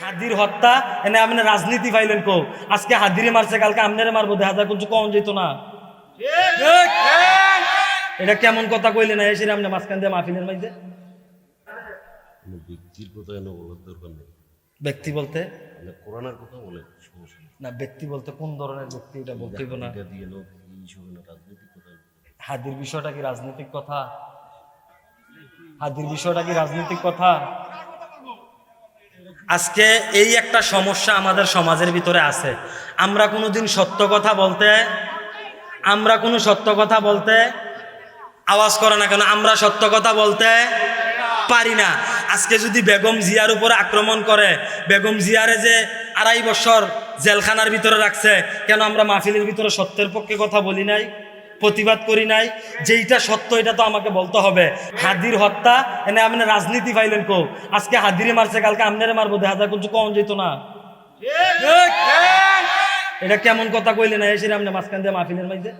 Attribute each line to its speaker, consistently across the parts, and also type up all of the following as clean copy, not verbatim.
Speaker 1: হাদির হত্যা এনে আপনি রাজনীতি পাইলেন কো আজকে হাদিরে মারছে কালকে আপনারে মারবো দেখা যায় কিছু কম যেত না। এটা কেমন কথা কইলেন এসে আপনি মাঝখান দিয়ে মাহফিলের মাঝে
Speaker 2: ব্যক্তির কথা এনে বলার দরকার নেই।
Speaker 1: ব্যক্তি বলতে
Speaker 2: কোরআনের কথা বলে সমস্যা নেই।
Speaker 1: না ব্যক্তি বলতে কোন ধরনের ব্যক্তি এটা বলতে হইব না।
Speaker 2: এটা দিয়ে লোক এই সব না রাজনৈতিক কথা।
Speaker 1: হাদির বিষয়টা কি রাজনৈতিক কথা? হাদির বিষয়টা কি রাজনৈতিক কথা? আজকে এই একটা সমস্যা আমাদের সমাজের ভিতরে আছে। আমরা কোনোদিন সত্য কথা বলতে আওয়াজ করে না কেন, আমরা সত্য কথা বলতে পারি না। আজকে যদি বেগম জিয়ার উপরে আক্রমণ করে, বেগম জিয়ারে যে 2.5 বছর জেলখানার ভিতরে রাখছে, কেন আমরা মাহফিলের ভিতরে সত্যের পক্ষে কথা বলি নাই, প্রতিবাদ করি নাই? যেইটা সত্য এটা তো আমাকে বলতে হবে। হাদির হত্যা এনে আপনি রাজনীতি পাইলেন কো আজকে হাদিরে মারছে কালকে আপনারে মারবো দেখা যায় কিছু কম যেত না। এটা কেমন কথা কইলেন এসে আপনি মাঝখান দিয়ে মাহফিলের মাঝে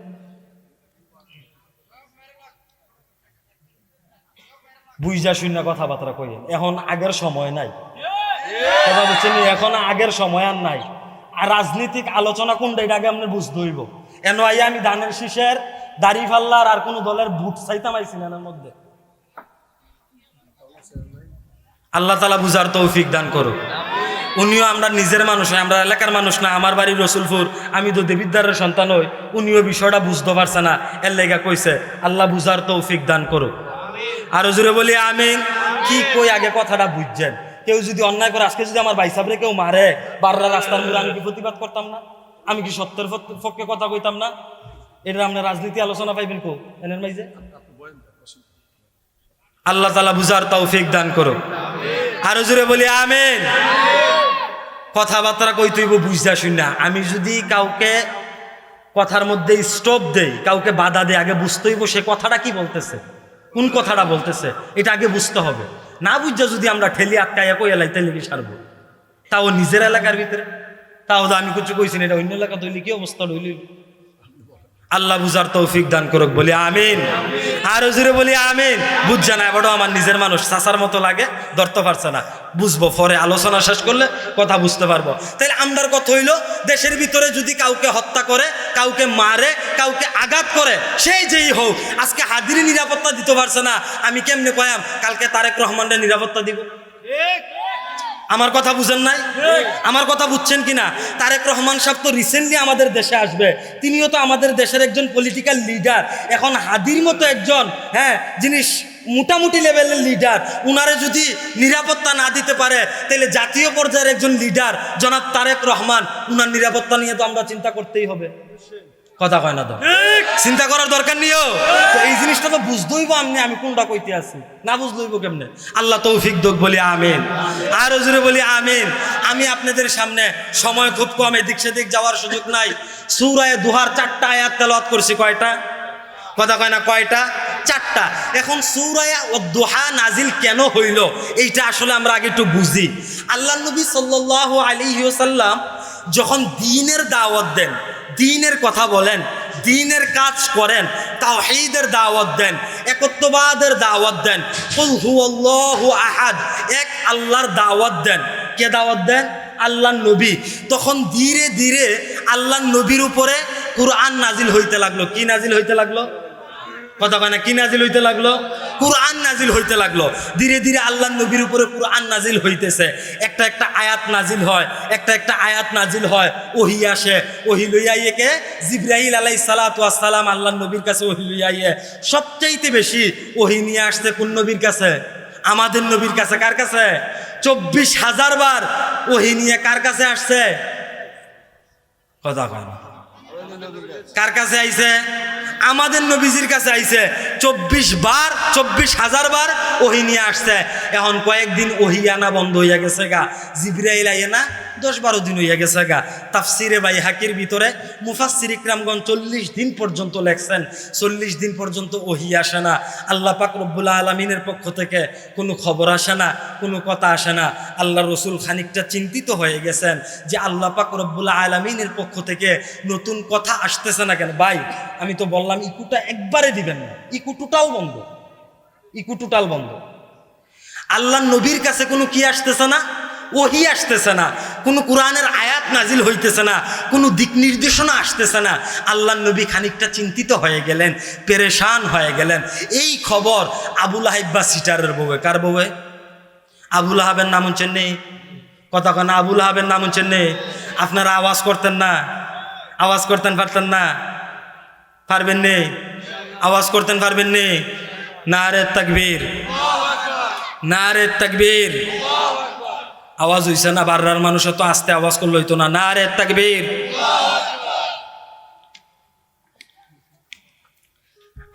Speaker 1: বুঝা শূন্য কথাবার্তা কইলেন। এখন আগের সময় নাই, কথা বুঝছেন? এখন আগের সময় আর নাই। আর রাজনীতিক আলোচনা কোনটা এটা আগে আপনার বুঝতে হইব। এন আইয়া আমি ধানের শীষের দাড়ি ফাল্লার আর কোন দলের বুট চাইতাম আইছি না এর মধ্যে। আল্লাহ তাআলা বুঝার তৌফিক দান করুক। উনিও আমরা নিজের মানুষ, আমরা এলাকার মানুষ না। আমার বাড়ি রসুলপুর, আমি তো দেবিদ্দারের সন্তান হই। উনিও বিষয়টা বুঝতে পারছে না, এর লেগা কইছে। আল্লাহ বুঝার তৌফিক দান করুক। আরো জোরে বলি আমিন। কি কই আগে কথাটা বুঝছেন? কেউ যদি অন্যায় করে, আজকে যদি আমার ভাই সাহেবরে কেউ মারে বাররা রাস্তার মধ্যে, আমি কি প্রতিবাদ করতাম না? আমি কি সত্যের পক্ষে কথা কইতাম না? এটা আপনার রাজনীতি আলোচনা পাইবেন কো এনের মাঝে? আল্লাহ তাআলা বুঝার তৌফিক দান করুক। আরো জোরে বলি আমিন। কথাবার্তা কই তুইব বুঝা শুন না। আমি যদি কাউকে কথার মধ্যে স্টপ দেই, কাউকে বাধা দেই, আগে বুঝতে হইব সে কথাটা কি বলতেছে, কোন কথাটা বলতেছে, এটা আগে বুঝতে হবে। না বুঝা যদি আমরা ঠেলি আটকাইয়া কই এলাই তাইলে কি সারবো? তাও নিজের এলাকার ভিতরে, তাও তো আমি কিছু কইছি না, এটা অন্য এলাকা তৈলি কি অবস্থা হইল? আল্লাহ বুঝার তৌফিক দান করুক, বলি আমিন। আরো জোরে বলি আমিন। বুঝছে না এবারও আমার নিজের মানুষ, চাচার মতো লাগে, ধরতে পারছে না। বুঝবো পরে, আলোচনা শেষ করলে কথা বুঝতে পারবো। তাইলে আমরার কথা হইল, দেশের ভিতরে যদি কাউকে হত্যা করে, কাউকে মারে, কাউকে আঘাত করে, সেই যেই হোক, আজকে হাদির নিরাপত্তা দিতে পারছে না, আমি কেমনে কয়াম কালকে তারেক রহমানের নিরাপত্তা দিব? আমার কথা বুঝেন নাই? আমার কথা বুঝছেন কিনা? তারেক রহমান সাহেব তো রিসেন্টলি আমাদের দেশে আসবে। তিনিও তো আমাদের দেশের একজন পলিটিক্যাল লিডার। এখন হাদির মতো একজন জিনিস মোটামুটি লেভেলের লিডার, উনারে যদি নিরাপত্তা না দিতে পারে, তাহলে জাতীয় পর্যায়ের একজন লিডার জনাব তারেক রহমান, উনার নিরাপত্তা নিয়ে তো আমরা চিন্তা করতেই হবে। কথা কয় না তো? চিন্তা করার দরকার নিও তো। এই জিনিসটা তো বুঝতে হইব। আমি কোনটা কইতে আছি, না বুঝতে হইব কেমনে? আল্লাহ তৌফিক দোক, বলি আমিন। আরো জোরে বলি আমিন। আমি আপনাদের সামনে, সময় খুব কম, এদিক সেদিক যাওয়ার সুযোগ নাই। সূরা দুহার 4টা আয়াত তেলাওয়াত করছি। কয়টা? কথা কয় না, কয়টা? 4টা। এখন সূরা দুহা নাজিল কেন হইল, এইটা আসলে আমরা আগে একটু বুঝি। আল্লাহর নবী সাল্লাল্লাহু আলাইহি ওয়াসাল্লাম যখন দ্বীনের দাওয়াত দেন, দ্বীনের কথা বলেন, দ্বীনের কাজ করেন, তাওহীদের দাওয়াত দেন, একত্ববাদের দাওয়াত দেন, কুল হুয়াল্লাহু আহাদ, এক আল্লাহর দাওয়াত দেন। কে দাওয়াত দেন? আল্লাহর নবী। তখন ধীরে ধীরে আল্লাহর নবীর উপরে কুরআন নাজিল হইতে লাগলো। কি নাজিল হইতে লাগলো? কথা কয় না, কি নাজিল হইতে লাগলো? কুরআন নাজিল হইতে লাগলো। ধীরে ধীরে আল্লাহর নবীর উপরে কুরআন নাজিল হইতেছে। একটা একটা আয়াত নাজিল হয়, একটা একটা আয়াত নাজিল হয়, ওহী আসে। ওহী লইয়া আইয়ে জিবরাইল আলাইহিস সালাতু ওয়াস সালাম আল্লাহর নবীর কাছে ওহী লইয়া আইয়ে। সবচাইতে বেশি ওহী নিয়ে আসছে কোন নবীর কাছে? আমাদের নবীর কাছে। কার কাছে? 24,000 বার ওহী নিয়ে কার কাছে আসছে? কথা কয় না। কার কাছে আইছে? আমাদের নবীজির কাছে আইছে। 24,000 বার ওহী নিয়ে আসছে। এখন কয়েকদিন ওহী আনা বন্ধ হইয়া গেছে গা, জিবরাইল আইয়ে না 10-12 দিন হইয়া গেছে গা। তাফসিরে বাইহাকির ভিতরে মুফাসসির ইকরামগণ 40 দিন পর্যন্ত লেখছেন, 40 দিন পর্যন্ত ওহী আসে না। আল্লাহ পাক রব্বুল আলামিনের পক্ষ থেকে কোনো খবর আসে না, কোনো কথা আসে না। আল্লাহ রসুল খানিকটা চিন্তিত হয়ে গেছেন যে আল্লাহ পাক রব্বুল আলামিনের পক্ষ থেকে নতুন কথা আসতেছে না কেন? ভাই আমি তো বললাম ইকুটা একবারে দিবেন না, ইকু টোটাল বন্ধ, ইকু টোটাল বন্ধ। আল্লাহ নবীর কাছে কোনো কি আসতেছে না? ওহি আসতেছে না, কোনো কোরআনের আয়াত নাজিল হইতেছে না, কোনো দিক নির্দেশনা আসতেছে না। আল্লাহ নবী খানিকটা চিন্তিত হয়ে গেলেন, পেরেশান হয়ে গেলেন। এই খবর আবু লাহাব বা সিটারের বউয়ে, কার বউয়ে? আবু লাহাবের নাম শুনছেন নেই? কথা কেন? আবু লাহাবের নাম শুনছেন নেই? আপনারা আওয়াজ করতেন না? আওয়াজ করতেন পারতেন না? পারবেন নেই? আওয়াজ করতেন পারবেন নেই? নারে তাকবীর, নারে তাকবীর। আওয়াজ হইছে না? বাররার মানুষ তো আস্তে আওয়াজ করলে হইতো না। নারে তাকবীর।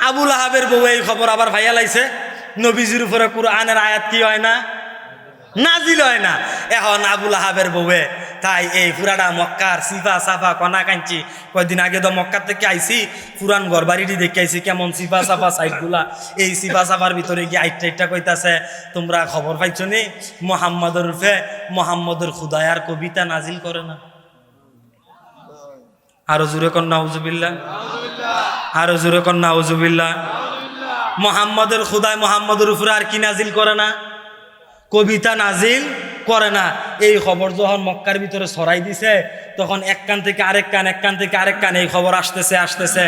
Speaker 1: আবু লাহাবের বউ এই খবর আবার ভাইয়া লাইছে, নবীজির উপরে কুরআনের আয়াত কি হয় না? নাজিল হয় না। এখন আবু লাহাবের বউয়ে তাই এই পুরাটা মক্কার সিফা সাফা কনা কাঞ্চি, কয়েকদিন আগে তো মক্কা থেকে আইসি, পুরান ঘর বাড়িটি দেখে আইসি কেমন সিফা সাফা সাইডগুলা। এই সিফা সাফার ভিতরে গিয়ে আইটা কইতাছে, তোমরা খবর পাইছো নি মোহাম্মদের রূপে মোহাম্মদের খুদায়ার কবিতা নাজিল করে না? আরো জোরে কর নাউজুবিল্লাহ, আরো জোরে কর নাউজুবিল্লাহ। মোহাম্মদের খুদায় মোহাম্মদের উপরে আর কি নাজিল করে না? কবিতা নাজিল করে না। এই খবর যখন মক্কার ভিতরে ছড়াই দিছে, তখন এক কান থেকে আরেক কান, এক কান থেকে আরেক কান এই খবর আসতেছে আসতেছে।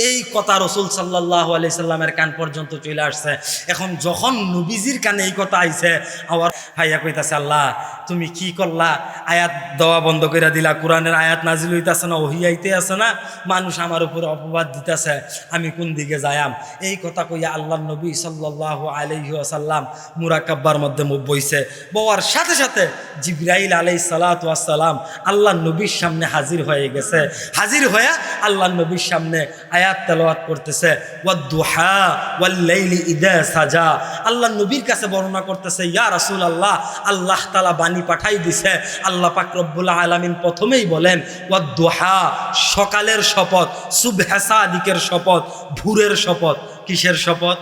Speaker 1: এই কথা রসুল সাল্লাল্লাহু আলাইহি সাল্লামের কান পর্যন্ত চলে আসছে। এখন যখন নবীজির কানে এই কথা আইছে, আবার ভাইয়া কইতাছে, আল্লাহ তুমি কি করলা? আয়াত দেওয়া বন্ধ করে দিলা, কোরআনের আয়াত নাজিল হইতাছে না, ওহি আইতে আছে না, মানুষ আমার উপরে অপবাদ দিতেছে, আমি কোন দিকে যায়াম? এই কথা কইয়া আল্লাহ নবী সাল্লাল্লাহু আলাইহি ওয়াসাল্লাম মুরাকাব্বার মধ্যে বইছে। বওয়ার সাথে সাথে জিবরাইল আলাইহিস সালাতু ওয়াস সালাম আল্লাহ নবীর সামনে হাজির হয়ে গেছে। হাজির হয়ে আল্লাহ নবীর সামনে আয়াত তেলাওয়াত করতেছে, ওয়াদ-দুহা ওয়াল-লাইলি ইযা সাজা। আল্লাহ নবীর কাছে বর্ণনা করতেছে, ইয়া রাসূলুল্লাহ, আল্লাহ তাআলা বাণী পাঠাই দিছে। আল্লাহ পাক রব্বুল আলামিন প্রথমেই বলেন ওয়াদ-দুহা, সকালের শপথ, সুবহে সাদিকের শপথ, ভোরের শপথ। কিসের শপথ?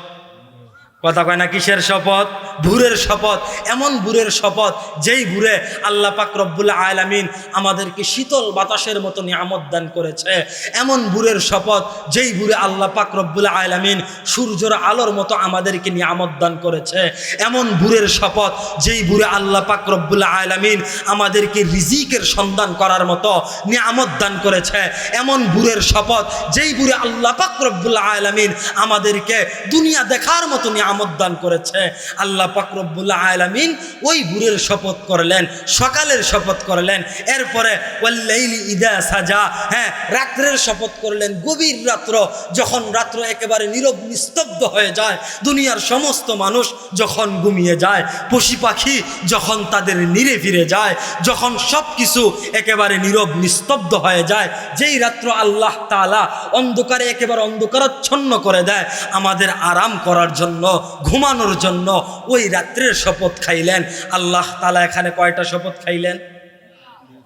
Speaker 1: কথা কয় না, কিসের শপথ? ভোরের শপথ। এমন ভোরের শপথ যেই ভোরে আল্লাহ পাক রব্বুল আলামিন আমাদেরকে শীতল বাতাসের মতো নিয়ামত দান করেছে। এমন ভোরের শপথ যেই ভোরে আল্লাহ পাক রব্বুল আলামিন সূর্যের আলোর মতো আমাদেরকে নিয়ামত দান করেছে। এমন ভোরের শপথ যেই ভোরে আল্লাহ পাক রব্বুল আলামিন আমাদেরকে রিজিকের সন্ধান করার মতো নিয়ামত দান করেছে। এমন ভোরের শপথ যেই ভোরে আল্লাহ পাক রব্বুল আলামিন আমাদেরকে দুনিয়া দেখার মতো নিয়ামত দান করেছে। আল্লাহ পাক রব্বুল আলামিন ওই ভোরের শপথ করলেন, সকালের শপথ করলেন, এরপরে ওয়াল-লাইলি ইযা সাজা, হ্যাঁ রাত্রের শপথ করলেন। গভীর রাত্র, যখন রাত্র একেবারে নীরব নিস্তব্ধ হয়ে যায়, দুনিয়ার সমস্ত মানুষ যখন ঘুমিয়ে যায়, পশু পাখি যখন তাদের নীড়ে ফিরে যায়, যখন সব কিছু একেবারে নীরব নিস্তব্ধ হয়ে যায়, যেই রাত্র আল্লাহ তাআলা অন্ধকারে একেবারে অন্ধকারাচ্ছন্ন করে দেয় আমাদের আরাম করার জন্য, ঘুমানোর জন্য, ওই রাত্রের শপথ খাইলেন আল্লাহ তাআলা। এখানে কয়টা শপথ খাইলেন?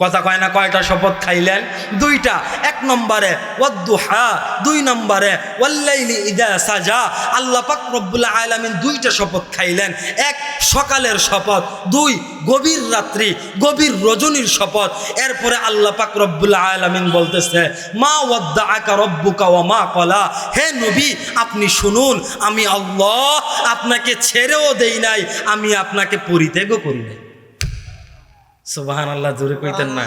Speaker 1: কথা কয় না, কয়টা শপথ খাইলেন? দুইটা। এক নম্বরে ওয়াদ-দুহা, দুই নম্বরে ওয়াল-লাইলি ইযা সাজা। আল্লাহ পাক রব্বুল আলামিন দুইটা শপথ খাইলেন। এক সকালের শপথ, দুই গভীর রাত্রি, গভীর রজনীর শপথ। এরপরে আল্লাহ পাক রব্বুল আলামিন বলতেছে, মা ওয়াদ্দাআকা রব্বুকা ওয়া মা ক্বালা। হে নবী, আপনি শুনুন, আমি আল্লাহ আপনাকে ছেড়েও দেই নাই, আমি আপনাকে পরিত্যাগও করি নাই। সুবহানাল্লাহ, জোরে কইতেন না?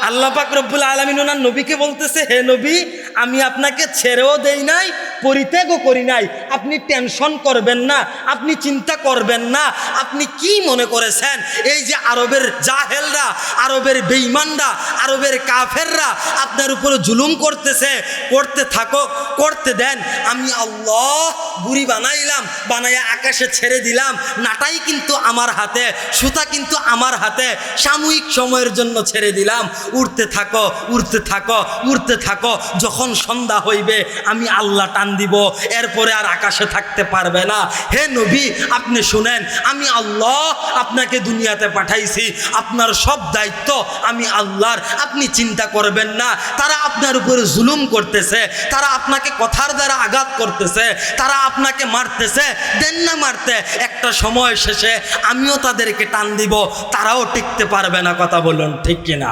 Speaker 1: আল্লাহ পাক রব্বুল আলামিন ওনার নবীকে বলতেছে, হে নবী, আমি আপনাকে ছেড়েও দেই নাই, পরিত্যাগও করি নাই। আপনি টেনশন করবেন না, আপনি চিন্তা করবেন না। আপনি কি মনে করেছেন এই যে আরবের জাহেলরা, আরবের বেঈমানরা, আরবের কাফেররা আপনার উপরে জুলুম করতেছে? করতে থাকো, করতে দেন। আমি আল্লাহ বুড়ি বানাইলাম, বানাইয়া আকাশে ছেড়ে দিলাম। নাটাই কিন্তু আমার হাতে, সুতা কিন্তু আমার হাতে, সাময়িক সময়ের জন্য ছেড়ে দিলাম। উড়তে থাকো, উড়তে থাকো, উড়তে থাকো। যখন সন্ধ্যা হইবে আমি আল্লাহ টান দিব, এরপরে আর আকাশে থাকতে পারবে না। হে নবী, আপনি শুনেন, আমি আল্লাহ আপনাকে দুনিয়াতে পাঠাইছি, আপনার সব দায়িত্ব আমি আল্লাহর। আপনি চিন্তা করবেন না। তারা আপনার উপরে জুলুম করতেছে, তারা আপনাকে কথার দ্বারা আঘাত করতেছে, তারা আপনাকে মারতেছে, দেন না মারতে। একটা সময় শেষে আমিও তাদেরকে টান দিব, তারাও টিকতে পারবে না। কথা বলুন ঠিক কিনা?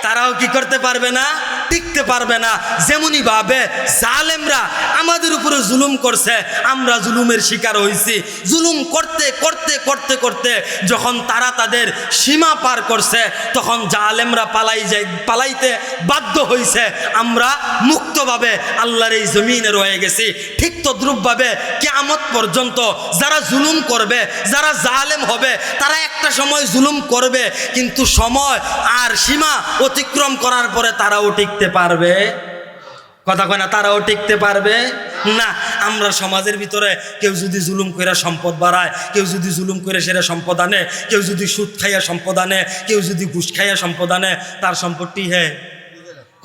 Speaker 1: তারাও কি করতে পারবে না? টিকতে পারবে না। যেমনই ভাবে জালেমরা আমাদের উপরে জুলুম করছে, আমরা জুলুমের শিকার হয়েছি। জুলুম করতে করতে করতে করতে যখন তারা তাদের সীমা পার করছে, তখন জালেমরা পালাইতে বাধ্য হয়েছে। আমরা মুক্তভাবে আল্লাহর এই জমিনে রয়ে গেছি। ঠিক তদ্রূপভাবে কিয়ামত পর্যন্ত যারা জুলুম করবে, যারা জালেম হবে, তারা একটা সময় জুলুম করবে, কিন্তু সময় আর সীমা অতিক্রম করার পরে তারাও টিকতে পারবে। কথা কয় না, তারাও টিকতে পারবে না। আমরা সমাজের ভিতরে কেউ যদি জুলুম করে সম্পদ বাড়ায়, কেউ যদি জুলুম করে সেটা সম্পদ আনে, কেউ যদি সুদ খাইয়া সম্পদ আনে, কেউ যদি ঘুষ খাইয়া সম্পদ আনে, তার সম্পত্তি হ্যাঁ।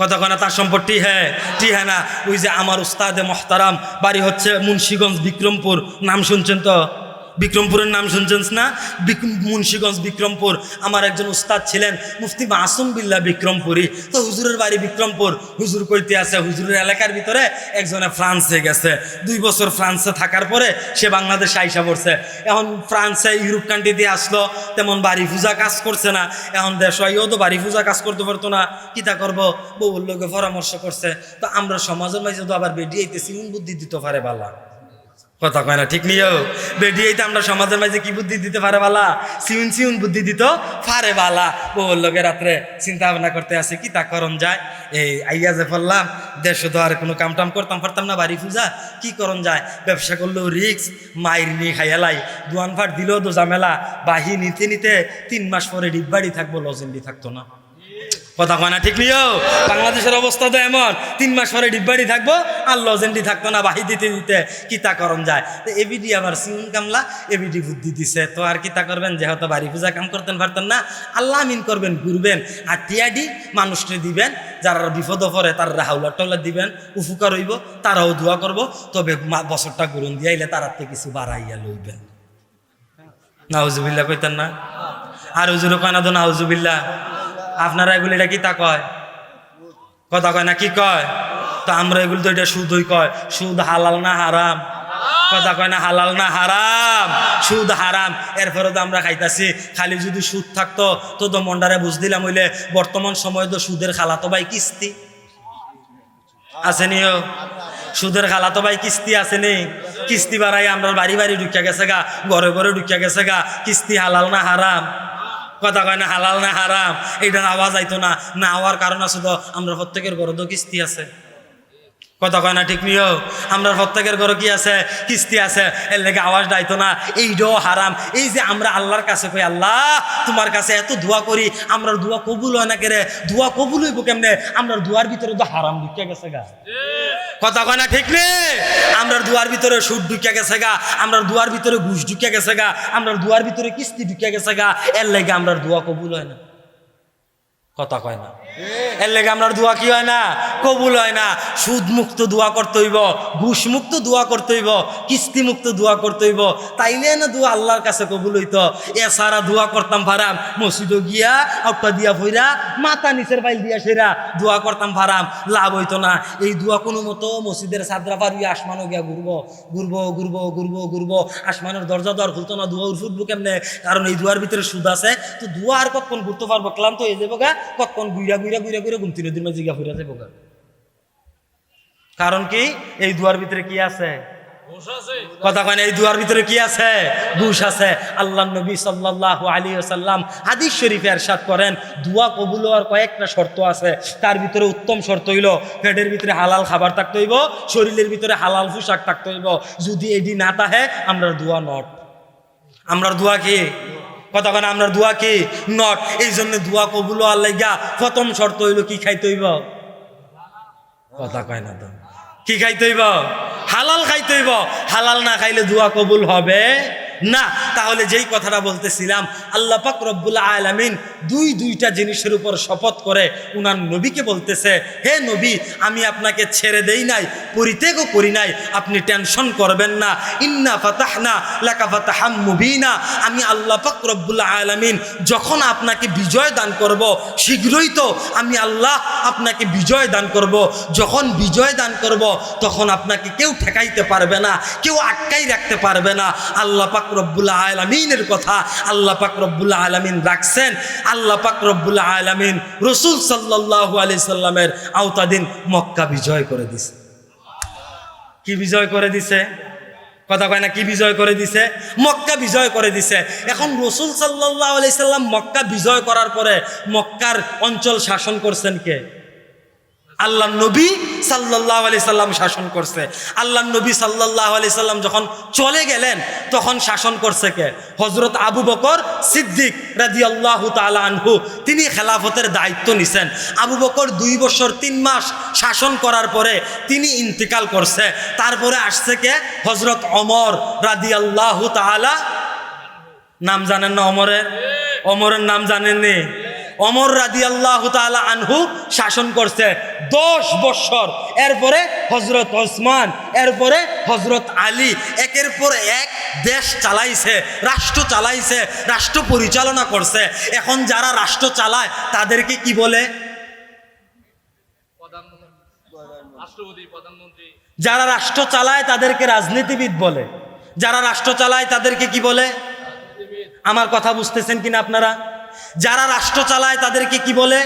Speaker 1: কথা কয় না, তার সম্পত্তি হ্যাঁ ঠিক হ্যাঁ না। ওই যে আমার উস্তাদে মোহতারাম, বাড়ি হচ্ছে মুন্সিগঞ্জ বিক্রমপুর, নাম শুনছেন তো? বিক্রমপুরের নাম শুনছেন না? মুন্সিগঞ্জ বিক্রমপুর। আমার একজন উস্তাদ ছিলেন মুফতি মাসুম বিল্লাহ বিক্রমপুরী। তো হুজুরের বাড়ি বিক্রমপুর। হুজুর কইতে আছে, হুজুরের এলাকার ভিতরে একজনে ফ্রান্সে গেছে। 2 বছর ফ্রান্সে থাকার পরে সে বাংলাদেশে আইসা পড়ছে। এখন ফ্রান্সে ইউরোপ কান্ট্রিতে আসলো, তেমন বাড়ি পূজা কাজ করছে না। এখন দেশ হইও তো বাড়ি পূজা কাজ করতে পারতো না, কিতা করবো? বউর লোকে পরামর্শ করছে। তো আমরা সমাজের মাঝে তো আবার বেডি আইতেছি, বুদ্ধি দিতে পারে বালা। কথা কয় না, ঠিক নিও? বেডিয়েতে আমরা সমাজের মাঝে কি বুদ্ধি দিতে পারে বালা? সিউন বুদ্ধি দিত পারে বালা। বউর লোকে রাত্রে চিন্তা ভাবনা করতে আসে কি তা করণ যায়। এই আইয়া যে পড়লাম, দেশে তো আর কোনো কাম টাম করতাম পারতাম না, বাড়ি পূজা কি করণ যায়। ব্যবসা করলেও রিক্স, মায়ের নিয়ে খাইয়ালাই, দোয়ান ফাট দিলেও তো ঝামেলা। বাহি নিতে নিতে 3 মাস পরে ডিব্বাড়ি থাকবো, লজেন্ডি থাকতো না। কথা কয় না, ঠিক নিও? বাংলাদেশের অবস্থা তো এমন, 3 মাস পরে ডিব্বাড়ি থাকবো আর লজেন্ডি থাকতো না, বাহি দিতে দিতে কিতা করণ যায়। তো এবিডি আবার সিউন কামলা, এবিডি বুদ্ধি দিছে। তো আর কিতা করবেন, যেহেতু বাড়ি পূজা কাম করতেন পারতেন না, আল্লাহ আমিন করবেন, ঘুরবেন আর টিয়াডি মানুষকে দিবেন। যারা বিপদ পরে তারা হাউলার টলার দিবেন, উপকার হইব, তারাও দোয়া করব। তবে বছরটা ঘুরন দিয়ে আইলে তার থেকে কিছু বাড়াইয়া লইবেন। নাউজুবিল্লাহ কইতেন না? আর হুজুরও কয় না তো নাউজুবিল্লাহ? আপনারা এগুলো এটা কি তা কয়? কথা কয় না, কি কয়? তো আমরা এগুলো তো এটা সুদই কয়। সুদ হালাল না হারাম? কথা কয় না, হালাল না হারাম? সুদ হারাম, এরপরে তো আমরা খাইতাছি। খালি যদি সুদ থাকতো তো মন্ডারে বুঝ দিলাম হইলে বর্তমান সময়ে তো সুদের খালাতো ভাই কিস্তি আসেনিও। সুদের খালাতো ভাই কিস্তি আসেনি? কিস্তি বাড়াই আমরা বাড়ি বাড়ি ঢুকিয়া গেছে গা, ঘরে ঘরে ঢুকিয়া গেছে গা। কিস্তি হালাল না হারাম? কথা কয় না, হালাল না হারাম? এইটার আওয়াজ আইতো না। না হওয়ার কারণ আছে তো আমরা প্রত্যেকের ঘরে তো কিস্তি আছে। কথা কয় না, ঠিক নিও? আমরা প্রত্যেকের ঘরে কি আছে? কিস্তি আছে। এর লেগে আওয়াজটা আইতো না। এইটাও হারাম। এই যে আমরা আল্লাহর কাছে কই, আল্লাহ তোমার কাছে এত দোয়া করি, আমরা দোয়া কবুল হয় না কেরে? দোয়া কবুল হইব কেমনে? আমরা দোয়ার ভিতরে তো হারাম ঢুকিয়া গেছে গা। কথা কয় না, ঠিক নেই? আমরা দুয়ার ভিতরে সুদ ঢুকিয়া গেছে গা, আমরা দুয়ার ভিতরে ঘুষ ঢুকিয়া গেছে গা, আমরা দুয়ার ভিতরে কিস্তি ঢুকিয়া গেছে গা। এর লেগে আমরা দোয়া কবুল হয় না। কথা কয় না, এর লেগে আমরা দোয়া কি হয় না? কবুল হয় না। সুদ মুক্ত দোয়া করতে হইব, ঘুষ মুক্ত দোয়া করতে হইব, কিস্তি মুক্ত দোয়া করতে হইব, তাইলে না দোয়া আল্লাহর কাছে কবুল হইতো। এছাড়া দোয়া করতাম ফারাম, মসজিদে গিয়া আউটা দিয়া ফইরা মাথা নিচের বাইল দিয়া সেরা দোয়া করতাম ফারাম, লাভ হইতো না। এই দোয়া কোনো মতো মসজিদের চাদরা পারবি আসমানও গিয়া ঘুরবো ঘুরবো ঘুরবো ঘুরবো ঘুরবো, আসমানের দরজা দর খুলতো না। দোয়া ফুটবো কেমনে? কারণ এই দোয়ার ভিতরে সুদ আছে। তো দোয়া আর কতক্ষণ ঘুরতে পারবো? ক্লান্ত হয়ে যাবো গা, কতক্ষণ গুইরা গুইরা গুইরা গুইরা ঘুমতি নদীর মাঝে গিয়া ফিরা যাবো গা। কারণ কি? এই দুয়ার ভিতরে কি আছে? কথা কয় না, এই দুয়ার ভিতরে কি আছে? ঘুষ আছে। আল্লাহ নবী সাল্লাল্লাহু আলাইহি ওয়াসাল্লাম হাদিস শরীফে ইরশাদ করেন, দোয়া কবুল হওয়ার কয়েকটা শর্ত আছে। তার ভিতরে উত্তম শর্ত হইল পেটের ভিতরে হালাল খাবার থাকতে হইব, শরীরের ভিতরে হালাল পোশাক থাকতে হইব। যদি এডি না থাকে আমরা দোয়া নট। আমরা দোয়া কি? কথা কয় না, আমরা দোয়া কি? নট। এই জন্য দোয়া কবুল হওয়ার লাগা প্রথম শর্ত হইল কি খাইতে হইব? কথা কয় না তো, কি খাইতে হইব? হালাল খাইতে হইব। হালাল না খাইলে দোয়া কবুল হবে না। তাহলে যেই কথাটা বলতেছিলাম, আল্লাহ পাক রব্বুল আলামিন দুইটা জিনিসের উপর শপথ করে উনার নবীকে বলতেছে, হে নবী, আমি আপনাকে ছেড়ে দেই নাই, পরিত্যাগও করি নাই, আপনি টেনশন করবেন না। ইন্না ফাতাহনা লাকা ফাতাহাম মুবিনা। আমি আল্লাহ পাক রব্বুল আলামিন যখন আপনাকে বিজয় দান করব, শীঘ্রই তো আমি আল্লাহ আপনাকে বিজয় দান করব। যখন বিজয় দান করব তখন আপনাকে কেউ ঠেকাইতে পারবে না, কেউ আটকাই রাখতে পারবে না। আল্লাহ পাক রব্বুল আলামিনের কথা আল্লাহ পাক রব্বুল আলামিন রাখছেন। আল্লাহ পাক রব্বুল আলামিন রাসূল সাল্লাল্লাহু আলাইহি সাল্লামের আওতাধীন মক্কা বিজয় করে দিছে। কি বিজয় করে দিছে? কথা কয় না, কি বিজয় করে দিছে? মক্কা বিজয় করে দিছে। এখন রাসূল সাল্লাল্লাহু আলাইহি সাল্লাম মক্কা বিজয় করার পরে মক্কার অঞ্চল শাসন করছেন কে? আল্লাহ নবী সাল্লাল্লাহু আলাইহি সাল্লাম শাসন করছে। আল্লাহ নবী সাল্লাল্লাহু আলাইহি সাল্লাম যখন চলে গেলেন তখন শাসন করছে কে? হযরত আবু বকর সিদ্দিক রাদিয়াল্লাহু তাআলা আনহু, তিনি খেলাফতের দায়িত্ব নিছেন। আবু বকর 2 বছর 3 মাস শাসন করার পরে তিনি ইন্তেকাল করছে। তারপরে আসছে কে? হযরত ওমর রাদিয়াল্লাহু তাআলা। নাম জানেন না ওমরের? ওমরের নাম জানেননি? ওমর রাদিয়াল্লাহু তাআলা আনহু শাসন করছে 10 বছর। এরপরে হযরত ওসমান, এরপরে হযরত আলী, একের পর এক দেশ চালাইছে, রাষ্ট্র চালাইছে, রাষ্ট্র পরিচালনা করছে। এখন যারা রাষ্ট্র চালায় তাদেরকে কি বলে? যারা রাষ্ট্র চালায় তাদেরকে রাজনীতিবিদ বলে। যারা রাষ্ট্র চালায় তাদেরকে কি বলে? আমার কথা বুঝতেছেন কিনা আপনারা? যারা রাষ্ট্র চালায় তাদেরকে কি বলে?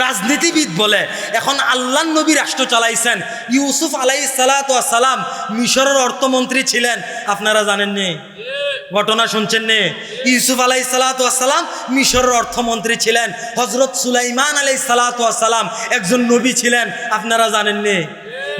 Speaker 1: রাজনীতিবিদ বলে। এখন আল্লাহ নবী রাষ্ট্র চালাইছেন। ইউসুফ আলাইহিস সালাতু ওয়াস সালাম মিশরের অর্থমন্ত্রী ছিলেন, আপনারা জানেননি? ঘটনা শুনছেন নি? ইউসুফ আলাইহিস সালাতু ওয়াস সালাম মিশরের অর্থমন্ত্রী ছিলেন। হযরত সুলাইমান আলাইহিস সালাতু ওয়াস সালাম একজন নবী ছিলেন, আপনারা জানেননি?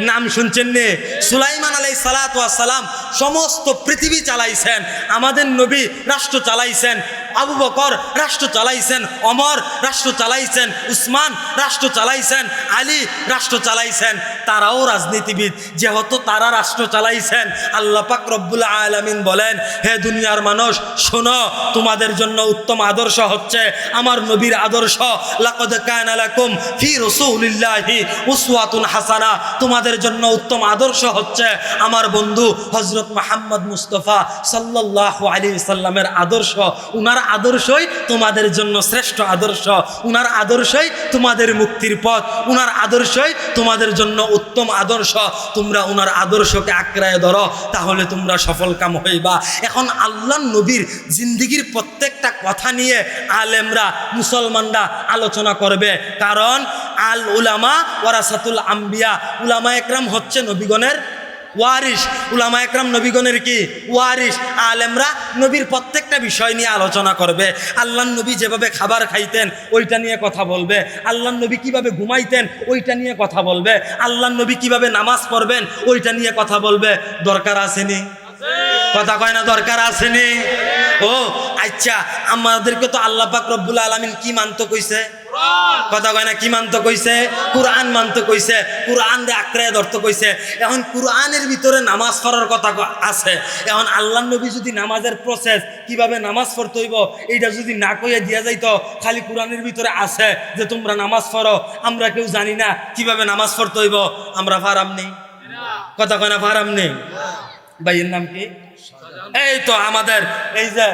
Speaker 1: নাম শুনছেন নি? সুলাইমান আলাইহিস সালাতু ওয়াস সালাম সমস্ত পৃথিবী চালাইছেন। আমাদের নবী রাষ্ট্র চালাইছেন। আবু বকর রাষ্ট্র চালাইছেন, ওমর রাষ্ট্র চালাইছেন, উসমান রাষ্ট্র চালাইছেন, আলী রাষ্ট্র চালাইছেন। তারাও রাজনীতিবিদ। যেহেতু তারা রাষ্ট্র চালাইছেন, আল্লাহ পাক রব্বুল আলামিন বলেন, হে দুনিয়ার মানুষ শোনো, তোমাদের জন্য উত্তম আদর্শ হচ্ছে আমার নবীর আদর্শ। লাকাদ কানা লাকুম ফি রাসূলিল্লাহি উসওয়াতুন হাসানাহ। তোমাদের জন্য উত্তম আদর্শ হচ্ছে আমার বন্ধু হযরত মুহাম্মদ মুস্তাফা সাল্লাল্লাহু আলাইহি সাল্লামের আদর্শ। উনার আদর্শই তোমাদের জন্য শ্রেষ্ঠ আদর্শ। উনার আদর্শই তোমাদের মুক্তির পথ। উনার আদর্শই তোমাদের জন্য উত্তম আদর্শ। তোমরা উনার আদর্শকে আঁকড়ায় ধরো, তাহলে তোমরা সফলকাম হইবা। এখন আল্লাহ নবীর জিন্দেগির প্রত্যেকটা কথা নিয়ে আলেমরা, মুসলমানরা আলোচনা করবে। কারণ আল উলামা ওয়ারাসাতুল আম্বিয়া। উলামা একরাম হচ্ছে নবীগণের ওয়ারিস। উলামা একরাম নবীগণের কি? ওয়ারিস। আলেমরা নবীর প্রত্যেকটা বিষয় নিয়ে আলোচনা করবে। আল্লাহ নবী যেভাবে খাবার খাইতেন ওইটা নিয়ে কথা বলবে। আল্লাহ নবী কিভাবে ঘুমাইতেন ওইটা নিয়ে কথা বলবে। আল্লাহ নবী কিভাবে নামাজ পড়বেন ওইটা নিয়ে কথা বলবে। দরকার আসেনি? কথা কয় না দরকার আসেনি? ও আচ্ছা, আমাদেরকে তো আল্লাহ পাক রব্বুল আলামিন কি মানতে কইছে? কথা কয় না, কি মানতে কইছে? কুরআন মানতে কইছে। কুরআন দিয়ে আঁকড়ায় ধরতে কইছে। এখন কুরআনের ভিতরে নামাজ পড়ার কথা আছে। এখন আল্লাহ নবী যদি নামাজের প্রসেস কিভাবে নামাজ পড়তে হইব এইটা যদি না কইয়া দিয়া যাইতো, খালি কুরআনের ভিতরে আছে যে তোমরা নামাজ পড়ো, আমরা কেউ জানি না কিভাবে নামাজ পড়তে হইব, আমরা ফারাম নেই। কথা কয় না ফারাম নেই? ভাইয়ের নাম কি? এই তো আমাদের এই যে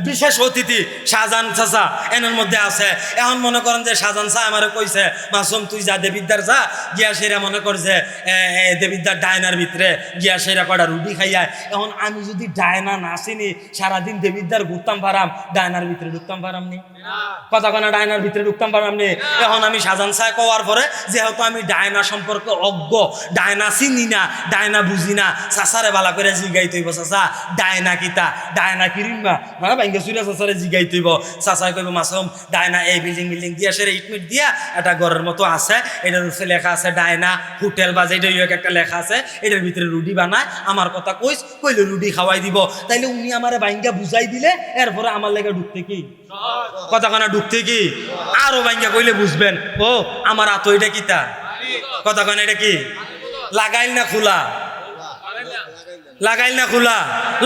Speaker 1: বিশেষ অতিথি শাহজাহান চাচা এনের মধ্যে আছে। এখন মনে করেন যে শাহজাহান শাহ আমারে কইছে, মাসুম তুই যা দেবিদ্দার যা গিয়া সেরা মনে করছে দেবিদ্দার ডায়নার ভিতরে গিয়া সেরা কটা রুটি খাইয়া। এখন আমি যদি ডায়না না চিনি, সারাদিন দেবিদ্দার ঘুরতাম পারাম, ডায়নার ভিতরে ঢুকতাম পারাম নি? কথা কনা ডায়নার ভিতরে ঢুকতাম পারাম নি? এখন আমি শাহজাহান শাহ কওয়ার পরে যেহেতু আমি ডায়না সম্পর্কে অজ্ঞ, ডায়না চিনি না, ডায়না বুঝি না, চাচারে বালা করে জিগাইতে হইব, চাচা ডায়না কিতা, ডায়না কিরিমা ভাঙ্গে চুরা চাচারে জিগাইতে হইব। চাচাই কইব মাসুম ডায়না এই বিল্ডিং বিল্ডিং দিয়া সেরে ইটমিট দিয়া একটা ঘরের মতো আছে, এটার উপরে লেখা আছে ডায়না হোটেল বা যেটা একটা লেখা আছে, এটার ভিতরে রুটি বানায়। আমার কথা কইলে রুটি খাওয়াই দিব। তাইলে উনি আমারে ভাঙ্গা বুঝাই দিলে এরপরে আমার লেগে ঢুকতে কি? কথা কনা ঢুকতে কি? আরো ভাঙ্গা কইলে বুঝবেন, ও আমার আতো এটা কিতা? কথা কনা এটা কি? লাগাইল না খোলা? লাগাইল না খোলা?